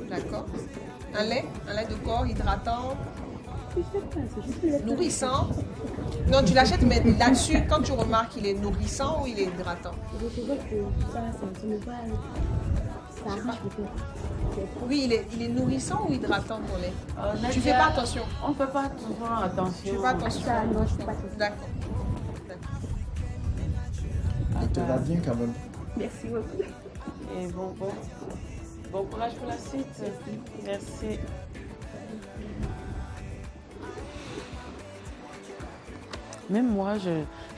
D'accord. Un lait de corps hydratant, nourrissant. Non, tu l'achètes, mais là-dessus, quand tu remarques, il est nourrissant ou il est hydratant? Oui, il est nourrissant ou hydratant ton lait? Tu fais pas attention? On ne fait pas toujours attention. Tu fais pas attention? Non, je fais pas attention. D'accord. Il te va bien quand même. Merci beaucoup. Et bon courage pour la suite. Merci. Même moi,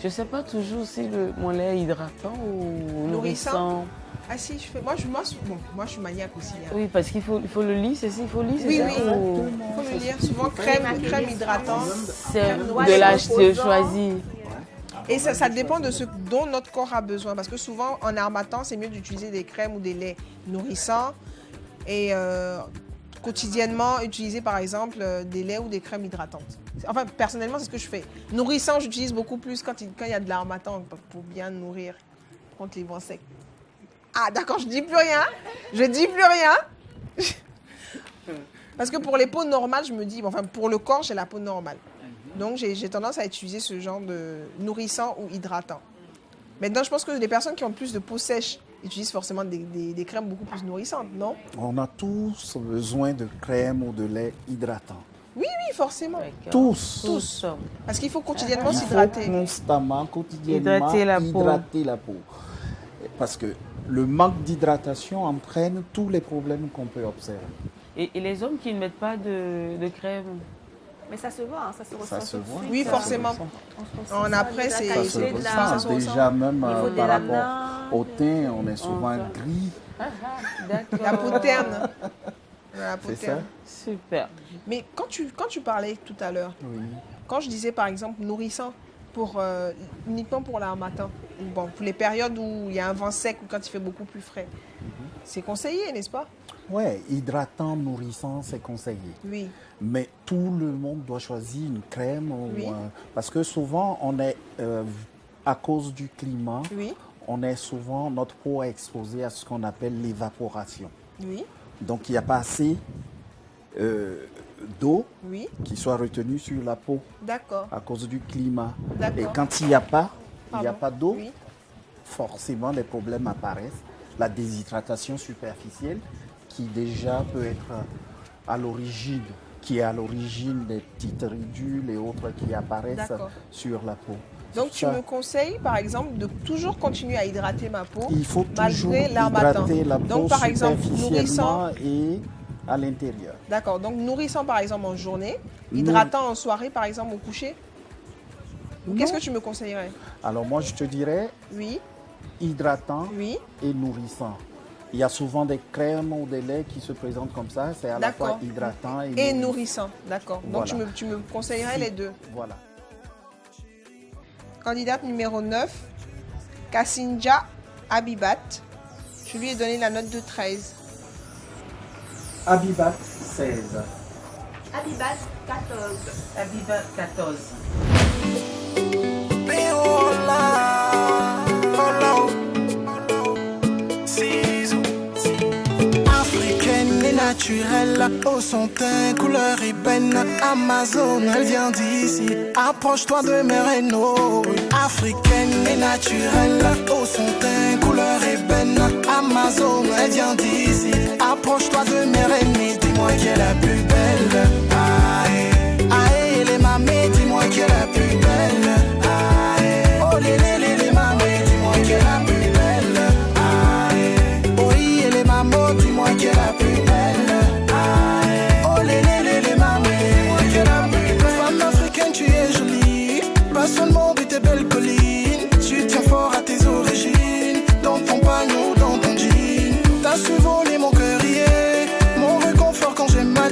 je sais pas toujours si mon lait est hydratant ou nourrissant. Ah si, je fais. Moi, je suis maniaque aussi. Hein. Oui, parce qu'il faut le lire, c'est ça, il faut lire. Oui, ça, oui. Il faut le lire. Souvent crème hydratante. C'est de l'acheter choisir. Et ça dépend de ce dont notre corps a besoin. Parce que souvent, en armatant, c'est mieux d'utiliser des crèmes ou des laits nourrissants. Et quotidiennement, utiliser par exemple des laits ou des crèmes hydratantes. Enfin, personnellement, c'est ce que je fais. Nourrissant, j'utilise beaucoup plus quand il y a de l'armatan pour bien nourrir contre les vents secs. Ah, d'accord, je dis plus rien. Je dis plus rien. Parce que pour les peaux normales, je me dis, enfin, pour le corps, j'ai la peau normale. Donc, j'ai tendance à utiliser ce genre de nourrissant ou hydratant. Maintenant, je pense que les personnes qui ont plus de peau sèche utilisent forcément des crèmes beaucoup plus nourrissantes, non? On a tous besoin de crème ou de lait hydratant. Oui, forcément. Tous. Parce qu'il faut quotidiennement s'hydrater. Il faut constamment, quotidiennement, hydrater la peau. Parce que le manque d'hydratation entraîne tous les problèmes qu'on peut observer. Et les hommes qui ne mettent pas de crème? Mais ça se voit, hein, ça se ressent. Ça se voit. Oui, forcément. Après, c'est ça se ressent. Déjà, même par rapport au teint, on est souvent gris. D'accord. La peau terne. C'est ça. Super. Mais quand tu parlais tout à l'heure, quand je disais par exemple nourrissant, uniquement pour l'armatan, bon, pour les périodes où il y a un vent sec ou quand il fait beaucoup plus frais, c'est conseillé, n'est-ce pas? Oui, hydratant, nourrissant, c'est conseillé. Oui. Mais tout le monde doit choisir une crème. Parce que souvent, on est, à cause du climat, on est souvent, notre peau est exposée à ce qu'on appelle l'évaporation. Oui. Donc, il n'y a pas assez d'eau qui soit retenue sur la peau. D'accord. À cause du climat. D'accord. Et quand il n'y a pas d'eau, forcément, les problèmes apparaissent. La déshydratation superficielle, qui déjà peut être à l'origine, qui est à l'origine des petites ridules et autres qui apparaissent sur la peau. Donc tu me conseilles par exemple de toujours continuer à hydrater ma peau il faut toujours malgré l'armatan. Hydrater la peau. Donc par exemple nourrissant et à l'intérieur. D'accord, donc nourrissant par exemple en journée, hydratant en soirée par exemple au coucher. Qu'est-ce que tu me conseillerais? Alors moi je te dirais hydratant et nourrissant. Il y a souvent des crèmes ou des laits qui se présentent comme ça. C'est à la fois hydratant et nourrissant. D'accord. Donc tu me conseillerais les deux. Voilà. Candidate numéro 9, Kassinja Abibat. Je lui ai donné la note de 13. Abibat, 16. Abibat, 14. Abibat, 14. Africaine et naturelle, au son teint, couleur ébène, Amazon, elle vient d'ici. Approche-toi de mes rénaux. Africaine et naturelle, au son teint, couleur ébène, Amazon, elle vient d'ici. Approche-toi de mes rénaux, dis-moi qui est la plus belle. Aïe. Pas seulement de tes belles collines, tu tiens fort à tes origines. Dans ton panneau, dans ton jean, t'as su voler mon cœur hier. Mon réconfort quand j'ai mal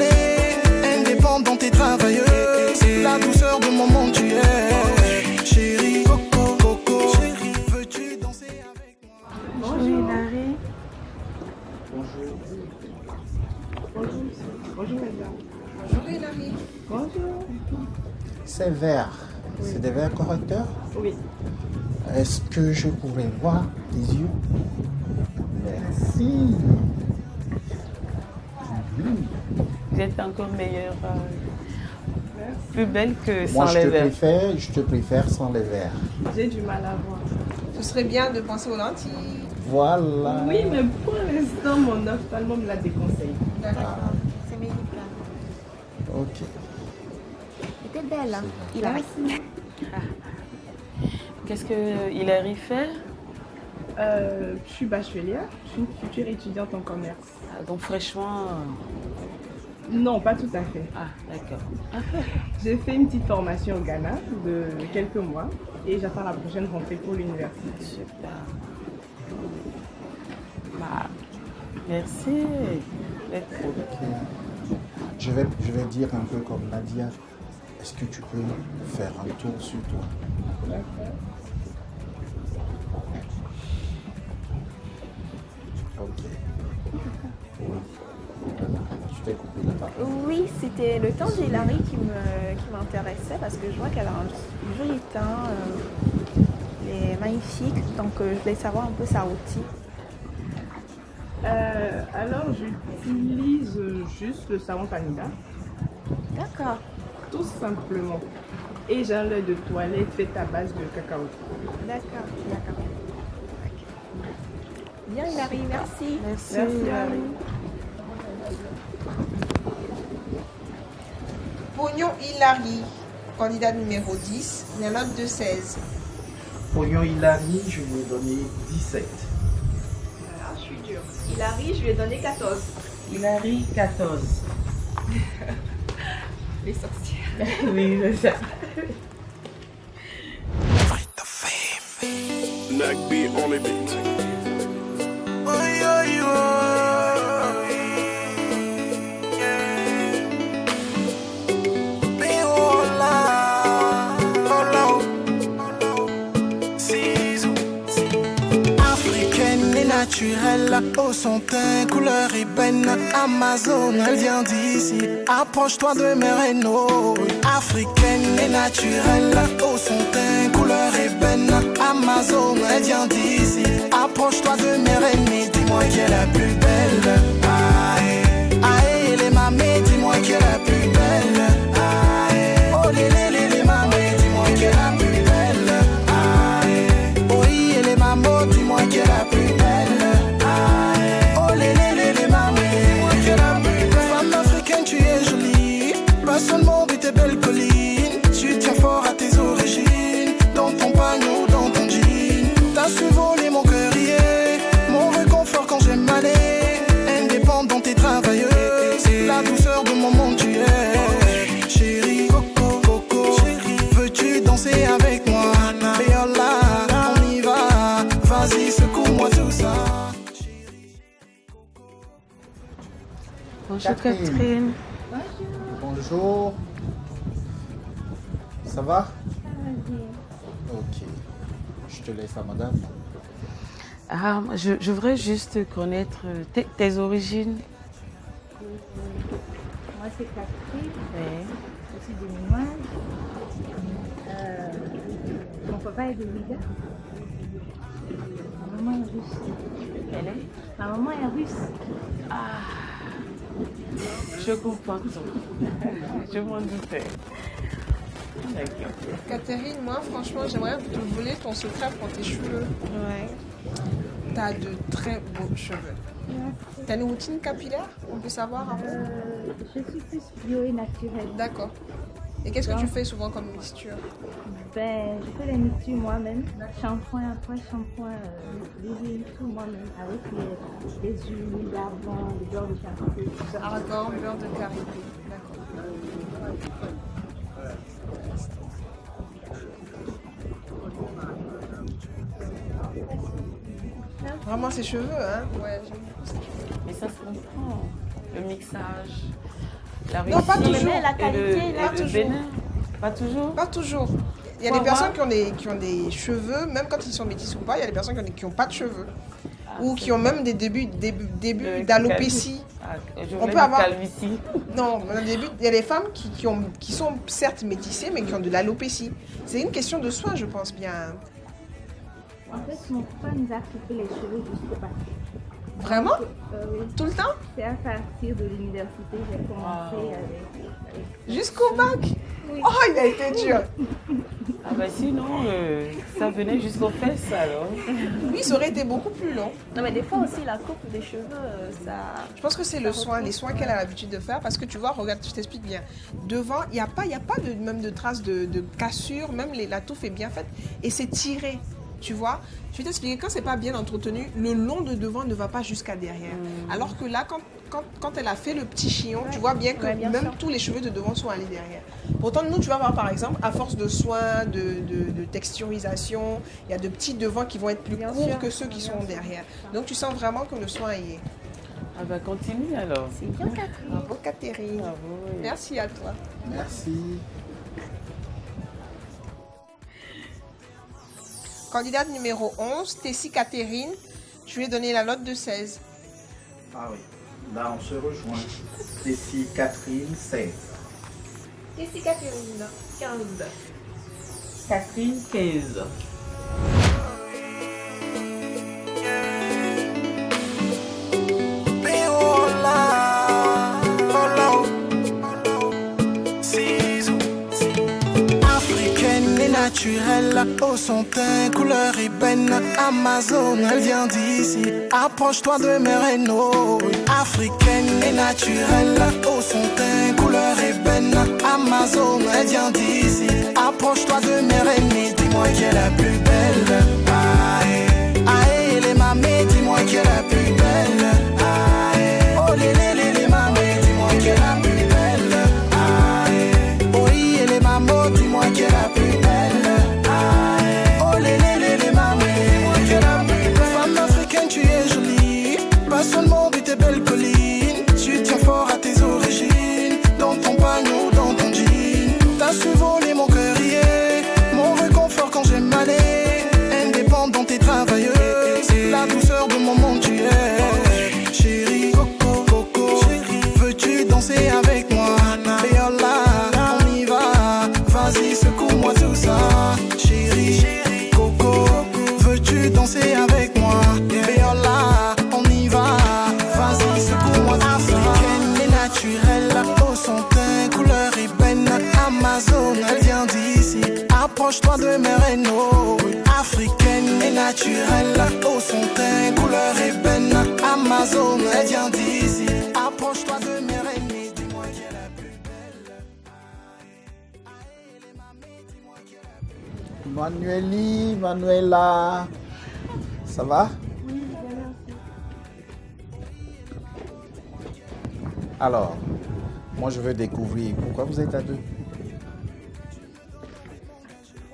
indépendante et travailleuse. La douceur de mon monde tu es. Chérie, coco, coco, chérie, veux-tu danser avec moi? Bonjour Hilary. Bonjour. Bonjour Elsa. Bonjour Hilary. Bonjour. C'est vert. Oui. C'est des verres correcteurs? Oui. Est-ce que je pourrais voir tes yeux? Merci. Vous êtes encore meilleure, plus belle que sans Moi, les verres. Je te préfère sans les verres. J'ai du mal à voir. Ce serait bien de penser aux lentilles. Voilà. Oui, mais pour l'instant, mon ophtalmo me la déconseille. D'accord. C'est médical. Ok. C'était belle, hein? Hilary. Qu'est-ce que Hilary fait? Je suis bachelière, je suis une future étudiante en commerce. Donc fraîchement... Non, pas tout à fait. Ah, d'accord. J'ai fait une petite formation au Ghana de quelques mois et j'attends la prochaine rentrée pour l'université. Super. Bah, merci. Ok. Je vais dire un peu comme Nadia. Est-ce que tu peux faire un tour sur toi? D'accord. Ok. Oui. Tu t'es coupé la parole. Oui, c'était le teint d'Hilary qui m'intéressait parce que je vois qu'elle a un joli teint. Elle est magnifique, donc je voulais savoir un peu sa routine. Alors, j'utilise juste le savon Panida. D'accord. Tout simplement. Et j'ai un lait de toilette fait à base de cacao. D'accord, d'accord. Bien Hilary, merci. Merci Hilary. Pognon Hilary, candidat numéro 10, une note de 16. Pognon Hilary, je lui ai donné 17. Voilà, je suis dure. Hilary, je lui ai donné 14. Hilary, 14. Les sorcières. Oui, c'est ça. Neck beat on the beat. Africaine et naturelle, au son teint, couleur ébène, Amazone, elle vient d'ici. Approche-toi de mes rénaux. Africaine et naturelle, au son teint, couleur ébène, Amazone, elle vient d'ici. Approche-toi de mes reines, dis-moi qui est la plus belle. Aïe, aïe, les mamés, dis-moi qui est la plus belle. Aïe, oh les mamés, dis-moi qui est la plus belle. Aïe, oui, les mamans, dis-moi qui est la plus belle. Aïe, oh les mamés, dis-moi qui est la plus belle. Femme africaine, tu es jolie, pas seulement de tes belles collines. Tu tiens fort à tes origines, dans ton panneau, dans ton jean. T'as su voler mon cœur hier, mon réconfort quand j'ai mal. Indépendante et travailleuse, la douceur de mon monde tu es. Chérie, coco, coco, chérie, veux-tu danser avec moi? Béola, on y va, vas-y secoue-moi tout ça. Bonjour Catherine. Bonjour. Ça va? Ok. Je te laisse à madame. Ah, je voudrais juste connaître tes origines. Moi, c'est Catherine. Oui. Je suis béninoise. Mon papa est de Liga. Ma maman est russe. Elle est? Ma maman est russe. Ah, je comprends tout. Je m'en doutais. D'accord. Catherine, moi franchement j'aimerais te voler ton secret pour tes cheveux. Ouais. T'as de très beaux cheveux. T'as une routine capillaire? On peut savoir un peu? Je suis plus bio et naturelle. D'accord. Et qu'est-ce que tu fais souvent comme mixture? Ben, je fais les mixtures moi-même. Shampoing après shampoing, les tout moi-même. Avec les huiles d'argan, le beurre de karité, tout ça. Argan, beurre de karité. D'accord. Vraiment ses cheveux, hein. Ouais, j'aime beaucoup ses cheveux. Mais ça se comprend. Le mixage, la Non, pas réussite toujours. la qualité, Pas le toujours. bénin. Pas toujours. Pas toujours. Il y a Faut des personnes avoir- qui ont des cheveux, même quand ils sont métis ou pas, il y a des personnes qui ont pas de cheveux. Ou qui ont même des débuts d'alopécie. On peut avoir. Calvitie. Non, il y a des femmes qui sont certes métissées, mais qui ont de l'alopécie. C'est une question de soin, je pense bien. En fait, mon papa nous a coupé les cheveux jusqu'au bas. Vraiment Oui. Tout le temps C'est à partir de l'université, j'ai commencé avec... Jusqu'au bac Oui. Oh, il a été dur. Ah bah sinon, ça venait jusqu'aux fesses alors. Oui, ça aurait été beaucoup plus long. Non, mais des fois aussi, la coupe des cheveux, ça. Je pense que c'est le soin, les soins qu'elle a l'habitude de faire, parce que tu vois, regarde, je t'explique bien. Devant, il n'y a pas même de traces de cassure, même la touffe est bien faite et c'est tiré. Tu vois, je vais t'expliquer, quand c'est pas bien entretenu, le long de devant ne va pas jusqu'à derrière. Alors que là, quand elle a fait le petit chignon, tu vois bien que bien même sûr. tous les cheveux de devant sont allés derrière. Pourtant, nous, tu vas voir par exemple, à force de soins, de texturisation, il y a de petits devants qui vont être plus courts sûr. que ceux qui sont derrière. Donc tu sens vraiment que le soin y est. Ah bah continue alors. C'est bien, Catherine. Bravo, Catherine. Bravo, oui. Merci à toi. Merci. Candidate numéro 11, Tessie Catherine. Je lui ai donné la note de 16. Ah oui, là on se rejoint. Tessie Catherine, 16. Tessie Catherine, 15. Catherine, 15. Africaine et naturelle, au son teint, couleur ébène, Amazon, elle vient d'ici. Approche-toi de mes rénaux. Africaine et naturelle, au son teint, couleur ébène, Amazon, elle vient d'ici. Approche-toi de mes rénaux, dis-moi qui est la plus belle. Aïe, aïe, les mamés, dis-moi qui est la plus belle. Aïe, oh les mamés, dis-moi qui est la plus belle. Aïe, oh et les mamans, dis-moi qui est la plus belle. Aïe, oh les mamés, dis-moi qui est la plus belle. Femme africaine, tu es jolie, pas seulement de tes belles collines. Tu tiens fort à tes origines, dans ton panneau, dans ton jean. T'as su voler mon cœur hier, mon réconfort quand j'ai mal aller. Indépendante et travailleuse, la douceur de mon monde tu es. Chérie, coco, coco, veux-tu danser avec moi? Et oh là, on y va, vas-y secoue-moi tout ça. Chérie, coco, veux-tu danser avec moi? Et oh là, on y va, vas-y secoue-moi tout ça. Africaine et naturelle, au son teint, couleur ébène, Amazon, elle vient d'ici. Approche-toi de mes rénaux. Africaine et naturelle, au son teint, couleur ébène, Amazon, elle vient d'ici. Approche-toi de mes rénaux, dis-moi qui est la plus belle. Manueli, Manuela, ça va? Oui, bien, merci. Alors, moi je veux découvrir pourquoi vous êtes à deux.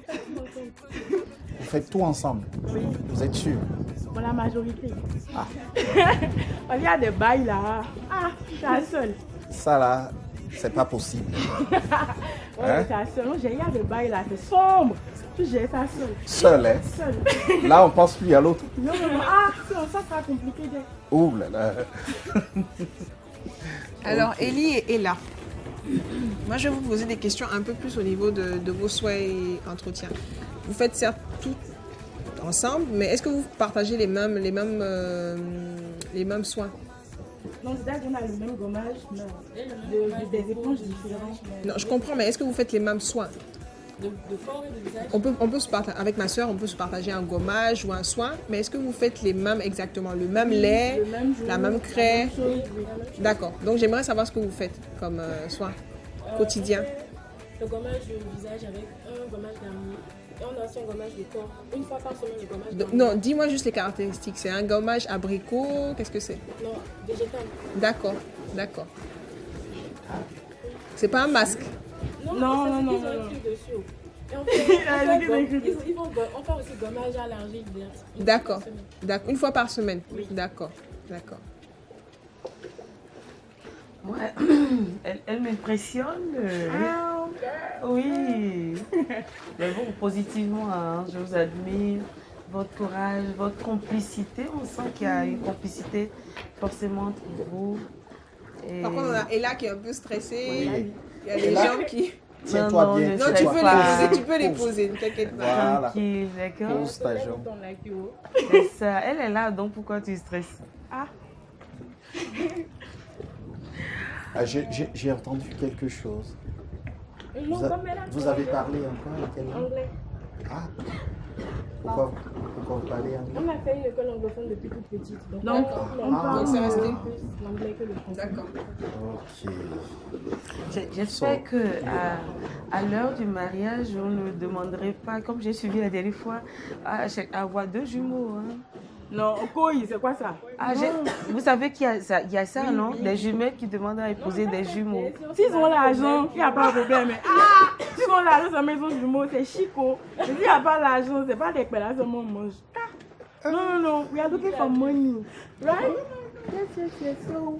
Vous faites tout ensemble? Oui. Vous êtes sûr? Pour la majorité. Ah. Il y a des bails là. Ah, je suis la seule. Ça là, c'est pas possible. Ouais, Hein? c'est la seule. Non, il y a des bails là, c'est sombre. Tu gères ça seule. Seul, hein? Seule. Là, on pense plus à l'autre. Non, non, non. Ah, ça sera compliqué. Ouh là là. Alors, Ok. Ellie est là. Moi, je vais vous poser des questions un peu plus au niveau de vos souhaits et entretiens. Vous faites certes tout ensemble, mais est-ce que vous partagez les mêmes soins? Non, c'est-à-dire qu'on a le même gommage, mais des éponges différentes. Non, je comprends, mais est-ce que vous faites les mêmes soins? De corps et de visage. On peut se partager, avec ma soeur, on peut se partager un gommage ou un soin, mais est-ce que vous faites les mêmes exactement? Le même lait, Le même jour, la même craie? la même chose, oui, la même chose. D'accord. Donc j'aimerais savoir ce que vous faites comme soin quotidien. Le gommage du visage avec un gommage d'armure. Et on a aussi un gommage de corps. Une fois par semaine, le gommage d'armure. Non, dis-moi juste les caractéristiques. C'est un gommage abricot, qu'est-ce que c'est? Non, végétal. D'accord, d'accord. C'est pas un masque? Non, non, non, non. Dessus. Et on fait aussi gommage à l'argile verte. D'accord. Une fois par semaine. Oui. D'accord. Ouais. Elle m'impressionne. Oui. Mais bon, positivement, hein, je vous admire. Votre courage, votre complicité. On sent qu'il y a une complicité forcément entre vous. Et... Par contre, on a Ella qui est un peu stressée. Oui. Il y a des gens qui... Tiens-toi bien. Non, tu peux les poser, ne t'inquiète pas. Voilà. Tranquille, d'accord. Pose ta jambe. C'est ça. Elle est là, donc pourquoi tu stresses? J'ai entendu quelque chose. Vous avez parlé encore quelle langue? Anglais. Ah. Pourquoi vous parlez anglais? On a fait une école anglophone depuis toute petite. Donc c'est resté plus l'anglais que le français. D'accord. Ok. J'espère que à l'heure du mariage, on ne demanderait pas, comme j'ai suivi la dernière fois, à avoir 2 jumeaux. Hein. Non, Okoye, c'est quoi ça? Vous savez qu'il y a ça, non? Des jumelles qui demandent à épouser des jumeaux. S'ils ont l'argent, il n'y a pas de problème. S'ils ont l'argent, sa maison jumeaux, c'est chico. Mais s'il n'y a pas l'argent, c'est pas des pélas seulement on mange. Non. We are looking for money. Right? Yes. So...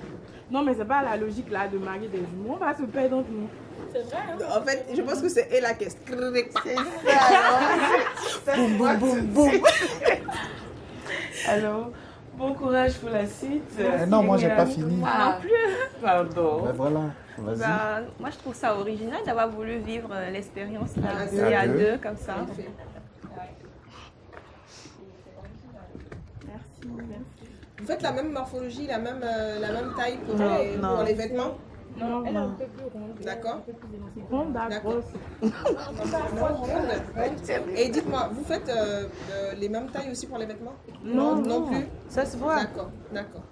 Non, mais c'est pas la logique là de marier des jumeaux. On va se perdre entre nous. C'est vrai, hein? En fait, je pense que c'est Ella qui est... C'est ça. Boum. Alors, bon courage pour la suite. Non, moi, j'ai pas fini. Non plus. Pardon. Ben voilà, vas-y. Moi, je trouve ça original d'avoir voulu vivre l'expérience là, À deux, comme ça. Merci. Vous faites la même morphologie, la même taille pour les vêtements? Non, elle est un peu plus ronde. D'accord. Ronde, d'accord. Et dites-moi, vous faites les mêmes tailles aussi pour les vêtements? Non plus. Ça se voit. D'accord.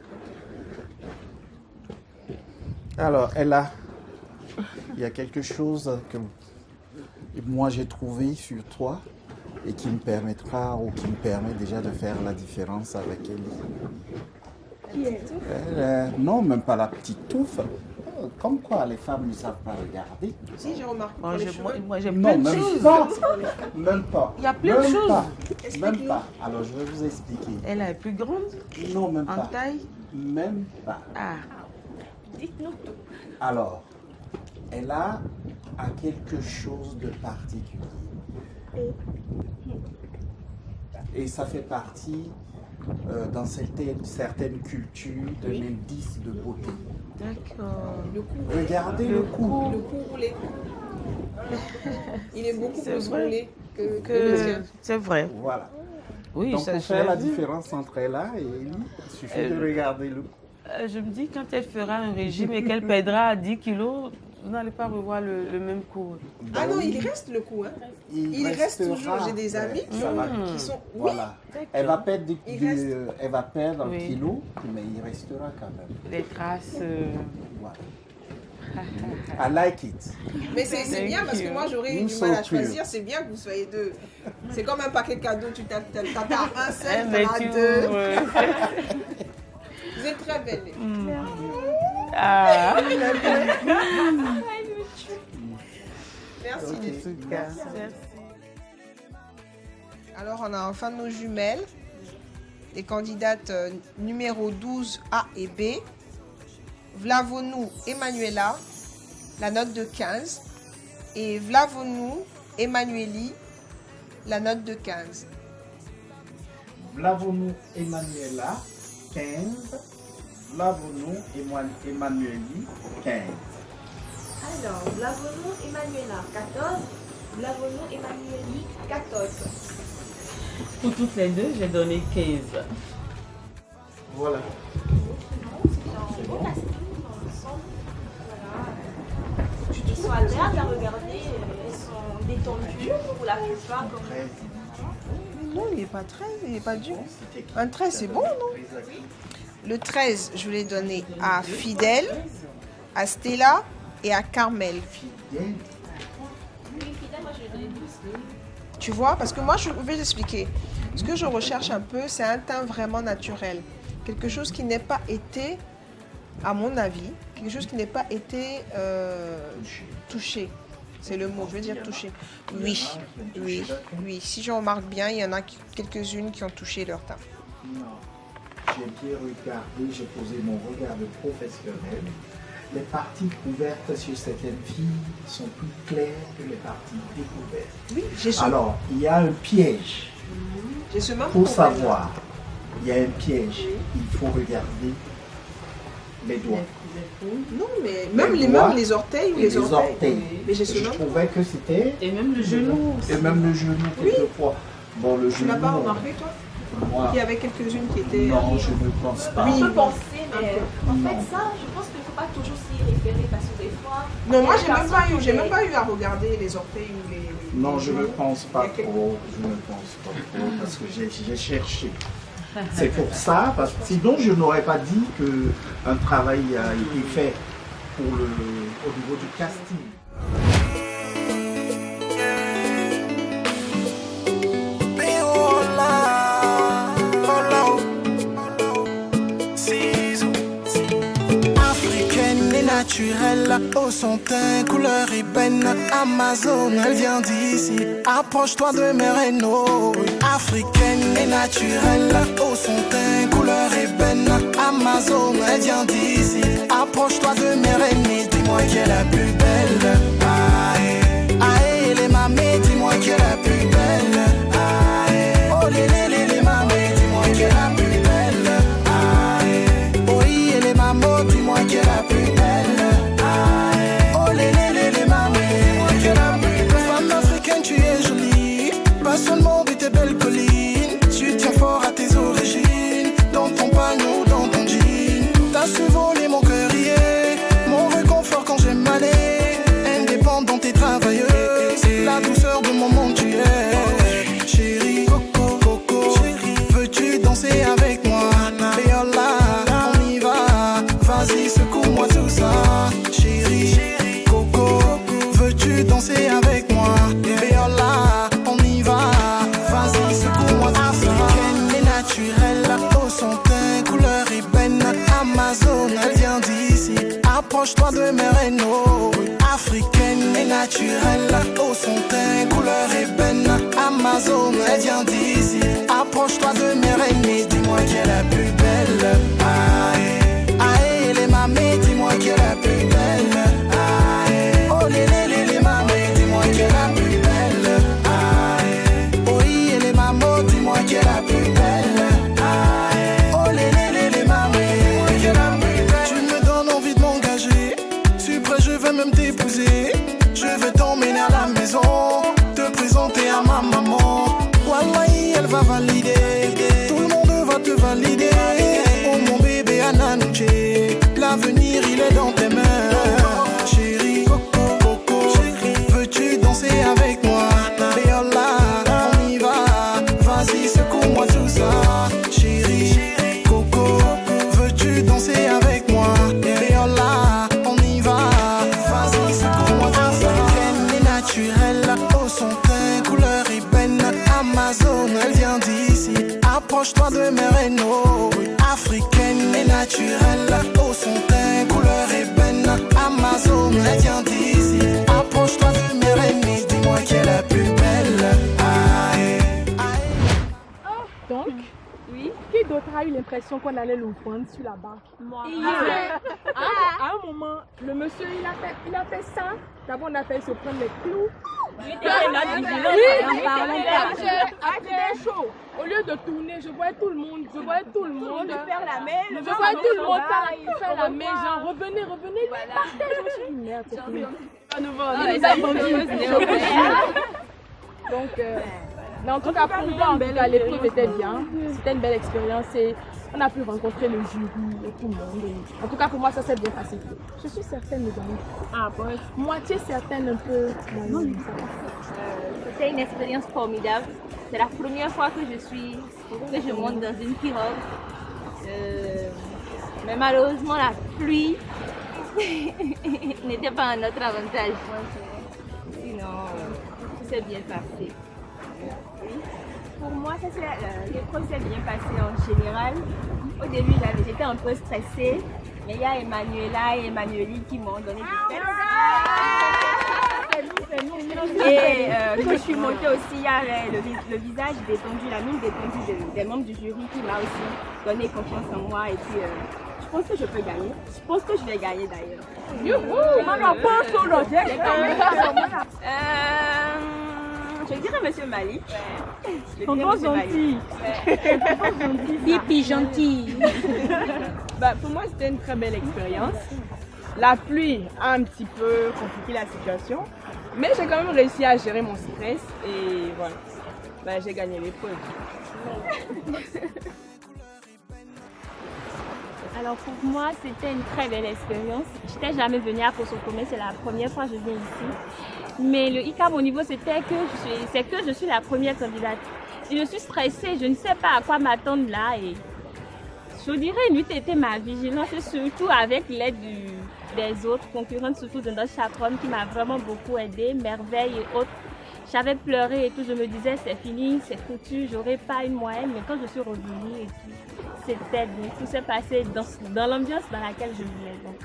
Alors, Ella, il y a quelque chose que moi j'ai trouvé sur toi et qui me permettra ou qui me permet déjà de faire la différence avec Ellie. Qui est? Non, même pas la petite touffe. Comme quoi les femmes ne savent pas regarder. Si, j'ai remarqué. Moi, j'ai plein de choses. Même pas. Il y a plein de choses. Même pas. Alors, je vais vous expliquer. Elle est plus grande? Non, même pas. En taille? Même pas. Dites-nous tout. Alors, elle a quelque chose de particulier. Et ça fait partie dans certaines cultures de l'indice de beauté. D'accord. Regardez le cou. Le cou roulé. Il est beaucoup plus roulé que le tien. C'est vrai. Voilà. Oui, donc, ça, pour faire la différence entre Ella et Ellie, il suffit de regarder le cou. Je me dis, quand elle fera un régime et qu'elle perdra 10 kilos, vous n'allez pas revoir le même cou. Ah non, il reste le coup. Hein. Il reste toujours. J'ai des amis qui sont... Voilà. Elle va perdre, elle va perdre un kilo, mais il restera quand même. Les traces. Voilà. I like it. Mais c'est bien parce que moi j'aurais eu du mal à choisir. C'est bien que vous soyez deux. C'est comme un paquet cadeau. Tu t'as un seul, tu as deux. Vous êtes très belle. Merci. Merci. Alors on a enfin nos jumelles. Les candidates numéro 12 A et B. Vlavonou Emanuela, la note de 15. Et Vlavonou Emanueli, la note de 15. Vlavonou Emanuela, 15. Vlavonou Emanueli, 15. Alors, Vlavonou Emanuela, 14. Vlavonou Emanueli, 14. Pour toutes les deux, j'ai donné 15. Voilà. C'est bon. Ils sont agréables à regarder, elles sont détendues pour la plupart. Non, il n'est pas 13, il n'est pas dur. Un 13, c'est bon, non? Le 13, je l'ai donné à Fidèle, à Stella et à Carmel. Tu vois, parce que moi, je vais t'expliquer. Ce que je recherche un peu, c'est un teint vraiment naturel. Quelque chose qui n'ait pas été, à mon avis, quelque chose qui n'ait pas été touché. C'est le mot, je veux dire toucher. Oui. Si je remarque bien, il y en a quelques-unes qui ont touché leur teint. Non. J'ai bien regardé, j'ai posé mon regard de professionnel. Les parties couvertes sur certaines filles sont plus claires que les parties découvertes. Oui, j'ai ce... Alors, il y a un piège. J'ai ce même Pour problème. savoir, il y a un piège. Il faut regarder les doigts. Non, mais même les orteils ou les orteils. Mais j'ai ce Je même trouvais que c'était... Et même le genou aussi. Et même le genou, quelquefois. Bon, le Tu genou... l'as pas remarqué, toi? Moi, Il y avait quelques-unes qui étaient... non, je ne pense pas. Oui. On peut penser, mais en fait, ça, je pense qu'il ne faut pas toujours s'y référer parce que des fois. Non, moi, j'ai même pas eu à regarder les orteils ou les... Non, je ne pense pas trop. Je ne pense pas trop parce que j'ai cherché. C'est pour ça, parce que sinon je n'aurais pas dit qu'un travail a été fait au niveau du casting. Africaine et naturelle, au son teint, couleur ébène, Amazon, elle vient d'ici. Approche-toi de mes rénaux. Africaine et naturelle, au son teint, couleur ébène, Amazon, elle vient d'ici. Approche-toi de mes rénaux, dis-moi qui est la plus belle. Aïe, aïe, les mamés, dis-moi qui est la plus belle. Aïe, oh les mamés, dis-moi qui est la plus belle. Aïe, oh les mamans, dis-moi qui est la plus belle. Aïe, oh les mamés, dis-moi qui est la plus belle. Femme africaine, tu es jolie, pas seulement de tes belles collines. Tu tiens fort à tes origines, dans ton pagnon, dans ton jean. T'as su voler mon cœur hier, mon réconfort quand j'ai mal. Indépendante et travailleuse, la douceur de mon monde tu es. Chérie, coco, veux-tu danser avec moi? Béola, on y va, vas-y secoue-moi tout ça. Chérie, coco, veux-tu danser avec moi? Béola, on y va, vas-y secoue-moi tout ça. Africaine et naturelle, au son teint, couleur ébène, Amazon, elle vient d'ici. Approche-toi de mes rénaux. Africaine et naturelle, au son teint, couleur ébène, Amazon, elle vient d'ici. Approche-toi de mes rénaux, dis-moi qui est la plus belle. Aïe, aïe, les mamés, dis-moi qui est la plus belle. Aïe, oh les mamés, dis-moi qui est la plus belle. Aïe, oh les mamans, dis-moi qui est la plus belle. Aïe, oh les mamés, dis-moi qui est la plus belle. Tu me donnes envie de m'engager, suis prêt, je vais même t'épouser. Je vais t'emmener à la maison, te présenter à ma maman. Wallahi, elle va valider, tout le monde va te valider. Oh mon bébé Ananouche, l'avenir il est dans tes mains. Chérie, coco, veux-tu danser avec moi? Béola, on y va, vas-y secoue-moi tout ça. Chérie, coco, veux-tu danser avec moi? Béola, on y va, vas-y secoue-moi tout ça. Africaine et naturelle, au son teint, couleur ébène, Amazon, elle vient d'ici. Approche-toi de mes rénaux. Africaine et naturelle, au son teint, couleur ébène, Amazon, elle vient d'ici. Approche-toi de mes rénaux, dis-moi qui est la plus belle. Aïe. Donc, oui. Qui d'autre a eu l'impression qu'on allait le prendre sur la barque? Moi. À un moment, le monsieur il a fait ça. D'abord on a fait se prendre les clous. C'était chaud. Au lieu de tourner, je voyais tout le monde. Je voyais tout le monde faire la main. Je voyais tout le monde faire la main. Genre revenez. Il partait. Je me suis dit merde, c'est fini. Donc, mais en tout cas, pour moi, l'épreuve était bien. C'était une belle expérience et on a pu rencontrer le jury et tout le monde. Et en tout cas, pour moi, ça s'est bien passé. Je suis certaine de gagner. Ah bon? Moitié certaine, un peu. C'était une expérience formidable. C'est la première fois que je monte dans une pirogue. Mais malheureusement, la pluie n'était pas à notre avantage. Sinon, tout s'est bien passé. Pour moi, l'épreuve s'est bien passée en général. Au début, j'étais un peu stressée, mais il y a Emmanuela et Emmanueli qui m'ont donné du peps. Et quand je suis montée aussi, il y avait le visage détendu, la mine détendue des membres du jury qui m'a aussi donné confiance en moi. Et puis, je pense que je peux gagner. Je pense que je vais gagner d'ailleurs. Je dirais Monsieur Mali. Tonton gentil. Pipi gentil. Pour moi, c'était une très belle expérience. La pluie a un petit peu compliqué la situation, mais j'ai quand même réussi à gérer mon stress et voilà, j'ai gagné l'épreuve. Alors pour moi, c'était une très belle expérience. Je n'étais jamais venue à Kosokomé, c'est la première fois que je viens ici. Mais le hic à mon niveau, c'est que je suis la première candidate. Et je suis stressée, je ne sais pas à quoi m'attendre là. Et je dirais une lutte était ma vigilance, et surtout avec l'aide des autres concurrentes, surtout de notre chaperonne qui m'a vraiment beaucoup aidée, Merveille et autres. J'avais pleuré et tout, je me disais c'est fini, c'est foutu, j'aurais pas une moyenne, mais quand je suis revenue et tout, c'était bien, tout s'est passé dans l'ambiance dans laquelle je voulais. Donc,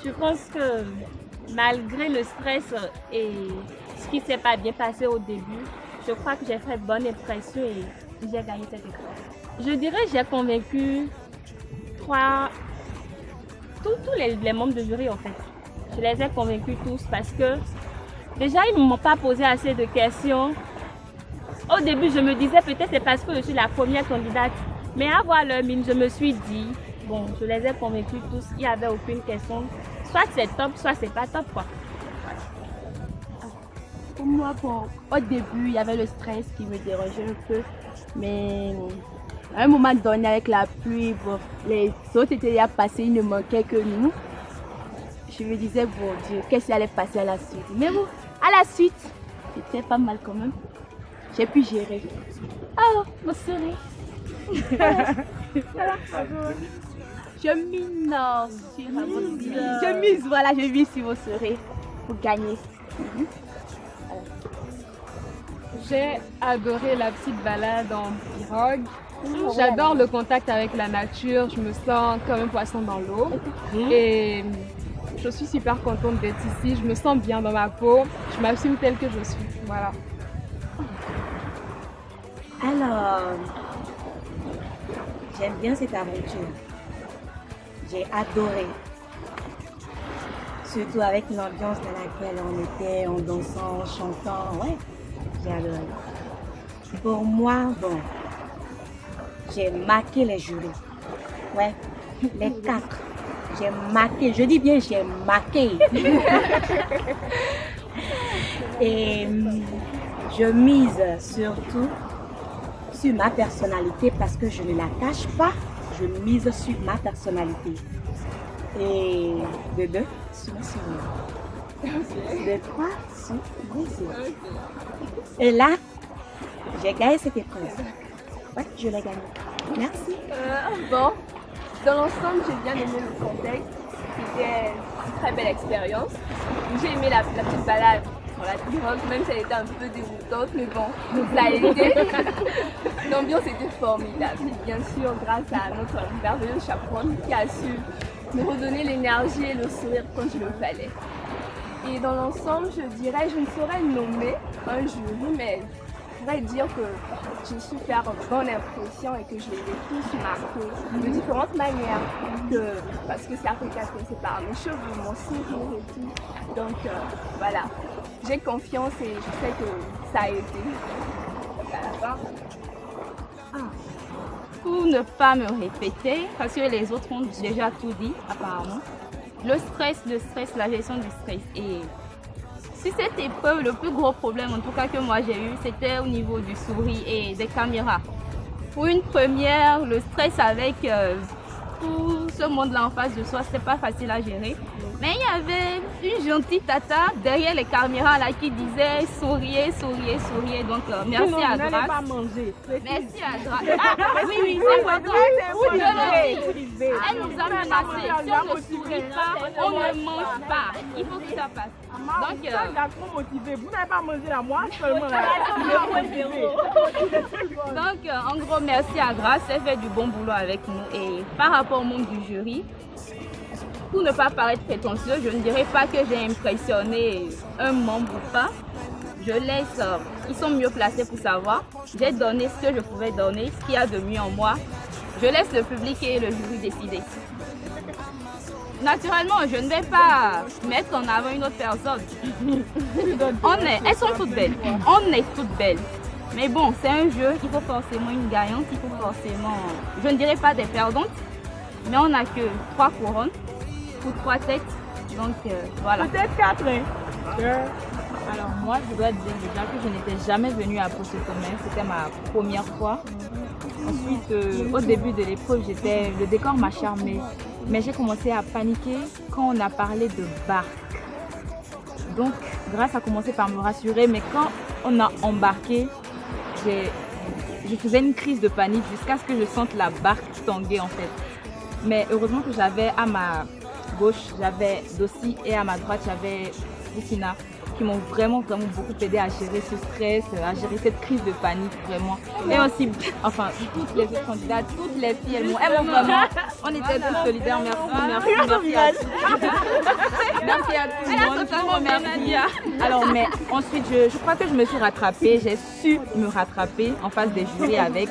je pense que malgré le stress et ce qui s'est pas bien passé au début, je crois que j'ai fait bonne impression et j'ai gagné cette épreuve. Je dirais que j'ai convaincu tous les membres de jury en fait. Je les ai convaincus tous parce que déjà ils ne m'ont pas posé assez de questions. Au début je me disais peut-être c'est parce que je suis la première candidate. Mais à voir leur mine, je me suis dit, bon, je les ai convaincus tous, il n'y avait aucune question. Soit c'est top, soit c'est pas top quoi. Pour moi, au début, il y avait le stress qui me dérangeait un peu. Mais à un moment donné, avec la pluie, les autres étaient déjà passés, il ne manquait que nous. Je me disais, bon Dieu, qu'est-ce qui allait passer à la suite? Mais bon, à la suite, c'était pas mal quand même. J'ai pu gérer. Oh, mon sourire. Je mise sur vos sourires pour gagner. J'ai adoré la petite balade en pirogue. J'adore le contact avec la nature. Je me sens comme un poisson dans l'eau. Et je suis super contente d'être ici. Je me sens bien dans ma peau. Je m'assume telle que je suis. Voilà. Alors, j'aime bien cette aventure. J'ai adoré. Surtout avec l'ambiance dans laquelle on était, en dansant, en chantant. Ouais, j'ai adoré. Pour moi, bon, j'ai marqué les jurys. Ouais, les 4. J'ai marqué, je dis bien j'ai marqué. Et je mise surtout sur ma personnalité parce que je ne la cache pas. Je mise sur ma personnalité. Et de 2, sur ma sourire. De 3, sur mes yeux. Et là, j'ai gagné cette épreuve. Ouais, je l'ai gagnée. Merci. Bon, dans l'ensemble, j'ai bien aimé le contexte. C'était une très belle expérience. J'ai aimé la petite balade dans la pirogue, même si elle était un peu déroutante, mais bon, ça a été. L'ambiance était formidable. Et bien sûr, grâce à notre merveilleuse chaperonne qui a su me redonner l'énergie et le sourire quand il le fallait. Et dans l'ensemble, je dirais, je ne saurais nommer un jury, mais je pourrais dire que j'ai su faire une bonne impression et que je les ai tous marqués de différentes manières. Parce que c'est africain, c'est par mes cheveux, mon sourire et tout. Donc voilà, j'ai confiance et je sais que ça a été. À la fin. Pour ne pas me répéter, parce que les autres ont déjà tout dit apparemment, le stress, la gestion du stress. Et si cette épreuve, le plus gros problème en tout cas que moi j'ai eu, c'était au niveau du sourire et des caméras. Pour une première, le stress avec tout ce monde-là en face de soi, c'était pas facile à gérer. Mais il y avait une gentille tata derrière les caméras là qui disait souriez, souriez, souriez. Donc merci à Grace. Pas manger. Merci à Grace. Ah oui, c'est important. Elle nous a menacé. Si on ne sourit pas, on ne mange pas. Il faut que ça passe. Donc, vous êtes trop motivé. Vous n'avez pas mangé là, moi seulement. Donc, en gros, merci à Grace. Elle fait du bon boulot avec nous. Et par rapport au monde du jury, pour ne pas paraître prétentieux, je ne dirais pas que j'ai impressionné un membre ou pas. Je laisse, ils sont mieux placés pour savoir. J'ai donné ce que je pouvais donner, ce qu'il y a de mieux en moi. Je laisse le public et le jury décider. Naturellement, je ne vais pas mettre en avant une autre personne. Elles sont toutes belles. On est toutes belles. Mais bon, c'est un jeu, il faut forcément une gagnante, il faut forcément, je ne dirais pas des perdantes, mais on n'a que 3 couronnes pour 3 têtes. Donc voilà. Peut-être 4. Alors moi, je dois dire déjà que je n'étais jamais venue à Pochetomé, c'était ma première fois. Ensuite, au début de l'épreuve, le décor m'a charmé, mais j'ai commencé à paniquer quand on a parlé de barque. Donc, Grâce a commencé par me rassurer, mais quand on a embarqué, je faisais une crise de panique jusqu'à ce que je sente la barque tanguer en fait. Mais heureusement que j'avais à ma gauche, j'avais Dossi et à ma droite, j'avais Lucina, qui m'ont vraiment beaucoup aidé à gérer ce stress, à gérer cette crise de panique vraiment. Et aussi, enfin, toutes les autres candidates, toutes les filles, elles m'ont vraiment, on était tous solidaires, merci à tous. Merci à tout le monde, je vous remercie. Alors, mais ensuite, je crois que je me suis rattrapée, j'ai su me rattraper en face des jurys avec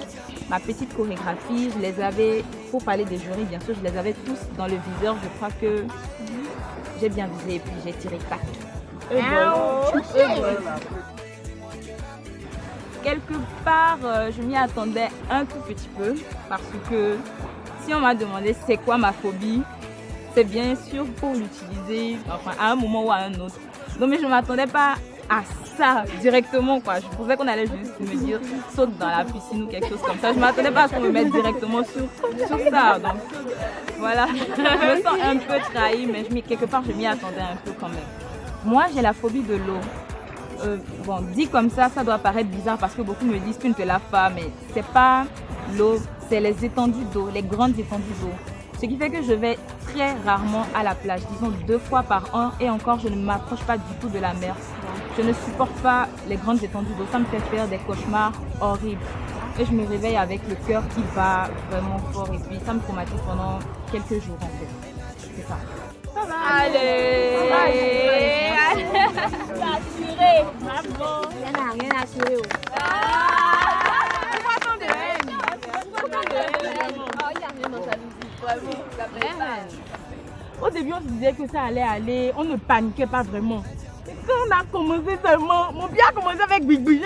ma petite chorégraphie. Je les avais, pour parler des jurys, bien sûr, je les avais tous dans le viseur. Je crois que j'ai bien visé et puis j'ai tiré 4. Quelque part, je m'y attendais un tout petit peu parce que si on m'a demandé c'est quoi ma phobie, c'est bien sûr pour l'utiliser à un moment ou à un autre. Donc mais je ne m'attendais pas à ça directement quoi. Je pensais qu'on allait juste me dire saute dans la piscine ou quelque chose comme ça. Je ne m'attendais pas à ce qu'on me mette directement sur ça. Donc voilà, je me sens un peu trahie, mais quelque part je m'y attendais un peu quand même. Moi, j'ai la phobie de l'eau. Bon, dit comme ça, ça doit paraître bizarre parce que beaucoup me disent tu ne te laves pas, mais c'est pas l'eau, c'est les étendues d'eau, les grandes étendues d'eau. Ce qui fait que je vais très rarement à la plage, disons 2 fois par an, et encore je ne m'approche pas du tout de la mer. Je ne supporte pas les grandes étendues d'eau, ça me fait faire des cauchemars horribles. Et je me réveille avec le cœur qui bat vraiment fort et puis ça me traumatise pendant quelques jours en fait. C'est ça. Allez, assuré. Bravo. Il n'y en a rien assuré. Au début, on se disait que ça allait aller, on ne paniquait pas vraiment. Et quand on a commencé seulement, mon pied a commencé avec Big Big.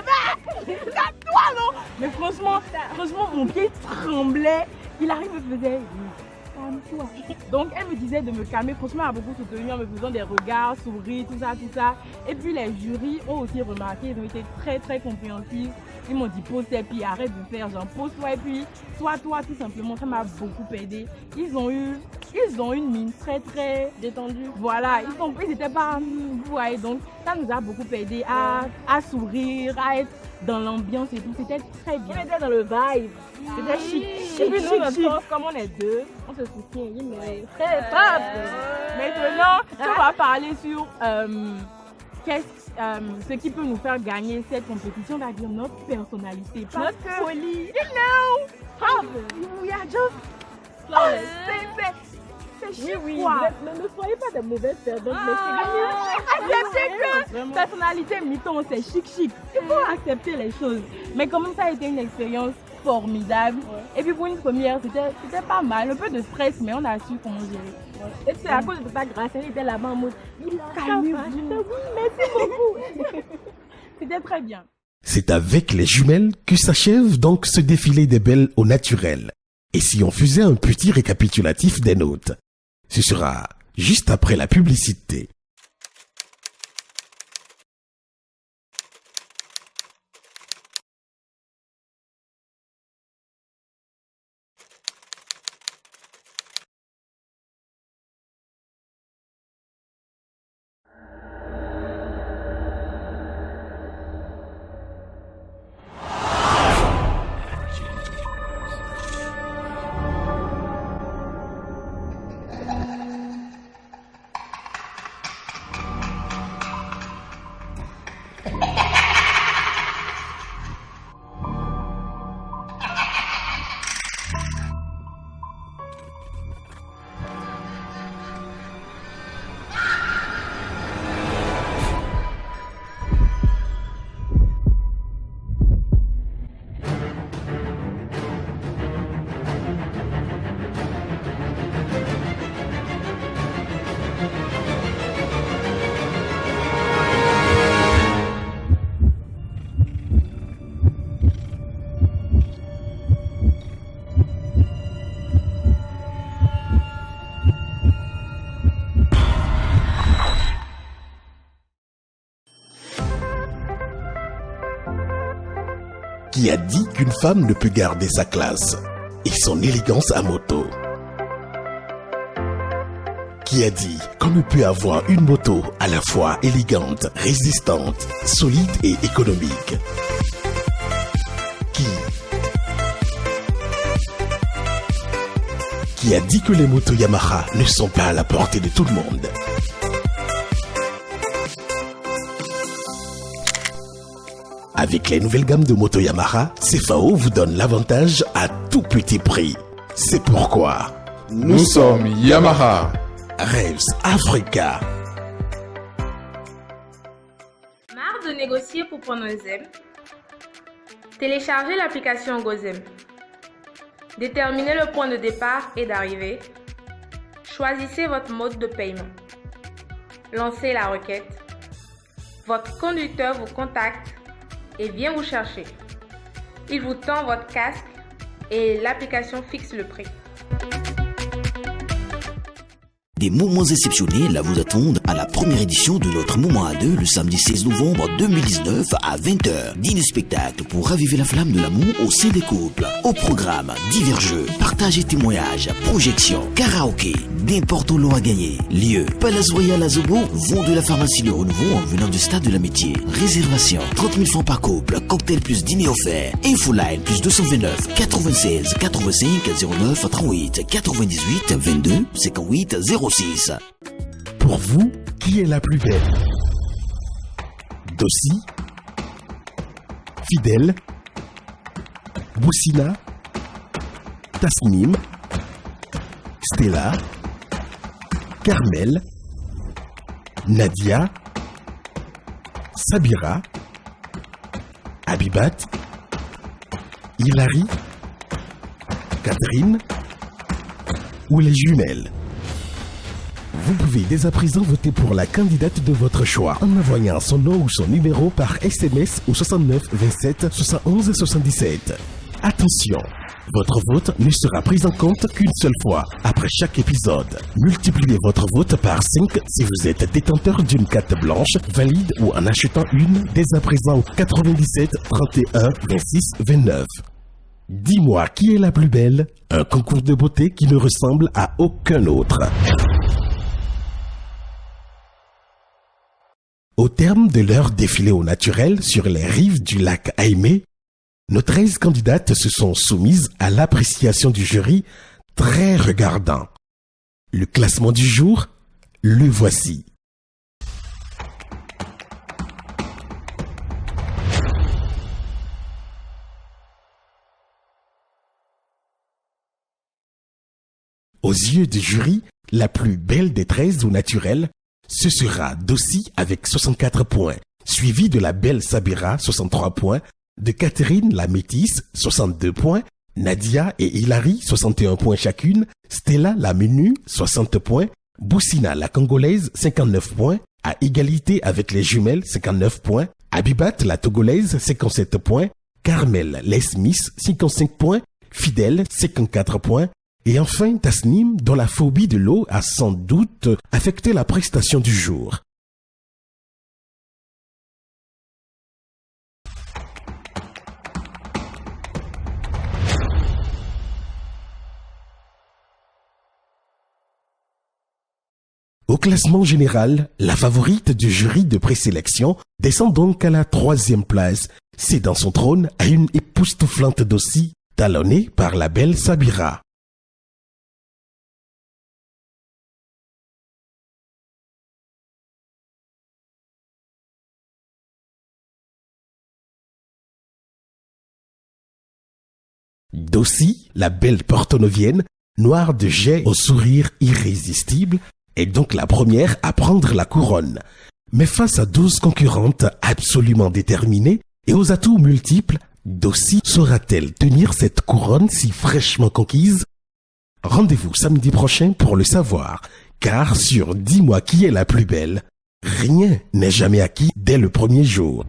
J'ai fait, toi non. Mais franchement, mon pied tremblait. Il arrive et faisait. Donc elle me disait de me calmer, franchement elle a beaucoup soutenu en me faisant des regards, sourires, tout ça. Et puis les jurys ont aussi remarqué, ils ont été très compréhensifs. Ils m'ont dit pose tes pieds, arrête de faire, genre pose-toi et puis sois-toi tout simplement, ça m'a beaucoup aidé. Ils ont une mine très détendue. Voilà, ils n'étaient pas, vous voyez, donc ça nous a beaucoup aidé à sourire, à être dans l'ambiance et tout, c'était très bien. On était dans le vibe, c'était chic. Et puis nous, notre force, comme on est deux, on se soutient, mais très fort. Maintenant, on va parler sur ce qui peut nous faire gagner cette compétition, on va dire notre personnalité, pas notre folie. You know, we are just flawless. C'est chic, quoi. Mais ne soyez pas des mauvaises perdantes. Acceptez que personnalité mi-temps, c'est chic. Il faut accepter les choses. Mais quand même, ça a été une expérience formidable. Et puis pour une première, c'était pas mal. Un peu de stress, mais on a su comment gérer. Et c'est à cause de ta grâce, elle était là-bas en mode calmez-vous. Merci beaucoup. C'était très bien. C'est avec les jumelles que s'achève donc ce défilé des belles au naturel. Et si on faisait un petit récapitulatif des notes? Ce sera juste après la publicité. Qui a dit qu'une femme ne peut garder sa classe et son élégance à moto? Qui a dit qu'on ne peut avoir une moto à la fois élégante, résistante, solide et économique? Qui a dit que les motos Yamaha ne sont pas à la portée de tout le monde? Avec les nouvelles gammes de motos Yamaha, CFAO vous donne l'avantage à tout petit prix. C'est pourquoi nous sommes Yamaha. Revs Africa. Marre de négocier pour prendre un ZEM? Téléchargez l'application GoZem. Déterminez le point de départ et d'arrivée. Choisissez votre mode de paiement. Lancez la requête. Votre conducteur vous contacte et vient vous chercher. Il vous tend votre casque et l'application fixe le prix. Des moments exceptionnels vous attendent à la première édition de notre Moment à deux le samedi 16 novembre 2019 à 20h. Dîner spectacle pour raviver la flamme de l'amour au sein des couples. Au programme, divers jeux, partage et témoignages, projections, karaoké, d'importants lots à gagner. Lieu, Palace Royal à Zobo, vent de la pharmacie Le Renouveau en venant du stade de l'Amitié. Réservation, 30 000 francs par couple, cocktail plus dîner offert. Infoline plus 229 96 85 09 38 98 22 58 06. Pour vous, qui est la plus belle? Dossi, Fidèle, Boussina, Tasnim, Stella, Carmel, Nadia, Sabira, Abibat, Hilary, Catherine ou les jumelles? Vous pouvez dès à présent voter pour la candidate de votre choix en envoyant son nom ou son numéro par SMS au 69 27 71 77. Attention, votre vote ne sera pris en compte qu'une seule fois après chaque épisode. Multipliez votre vote par 5 si vous êtes détenteur d'une carte blanche valide ou en achetant une dès à présent au 97 31 26 29. Dis-moi qui est la plus belle, un concours de beauté qui ne ressemble à aucun autre. Au terme de leur défilé au naturel sur les rives du lac Aimé, nos 13 candidates se sont soumises à l'appréciation du jury très regardant. Le classement du jour, le voici. Aux yeux du jury, la plus belle des 13 au naturel, ce sera Dossi avec 64 points, suivi de la belle Sabira, 63 points, de Catherine la métisse, 62 points, Nadia et Hilary, 61 points chacune, Stella la menue, 60 points, Boussina la congolaise, 59 points, à égalité avec les jumelles, 59 points, Abibat la togolaise, 57 points, Carmel les Smith, 55 points, Fidèle, 54 points, et enfin, Tasnim, dont la phobie de l'eau a sans doute affecté la prestation du jour. Au classement général, la favorite du jury de présélection descend donc à la 3e place, cédant son trône à une époustouflante Dossi, talonnée par la belle Sabira. Dossi, la belle porto-novienne, noire de jais au sourire irrésistible, est donc la première à prendre la couronne. Mais face à 12 concurrentes absolument déterminées et aux atouts multiples, Dossi saura-t-elle tenir cette couronne si fraîchement conquise? Rendez-vous samedi prochain pour le savoir, car sur Dis-moi qui est la plus belle, rien n'est jamais acquis dès le premier jour.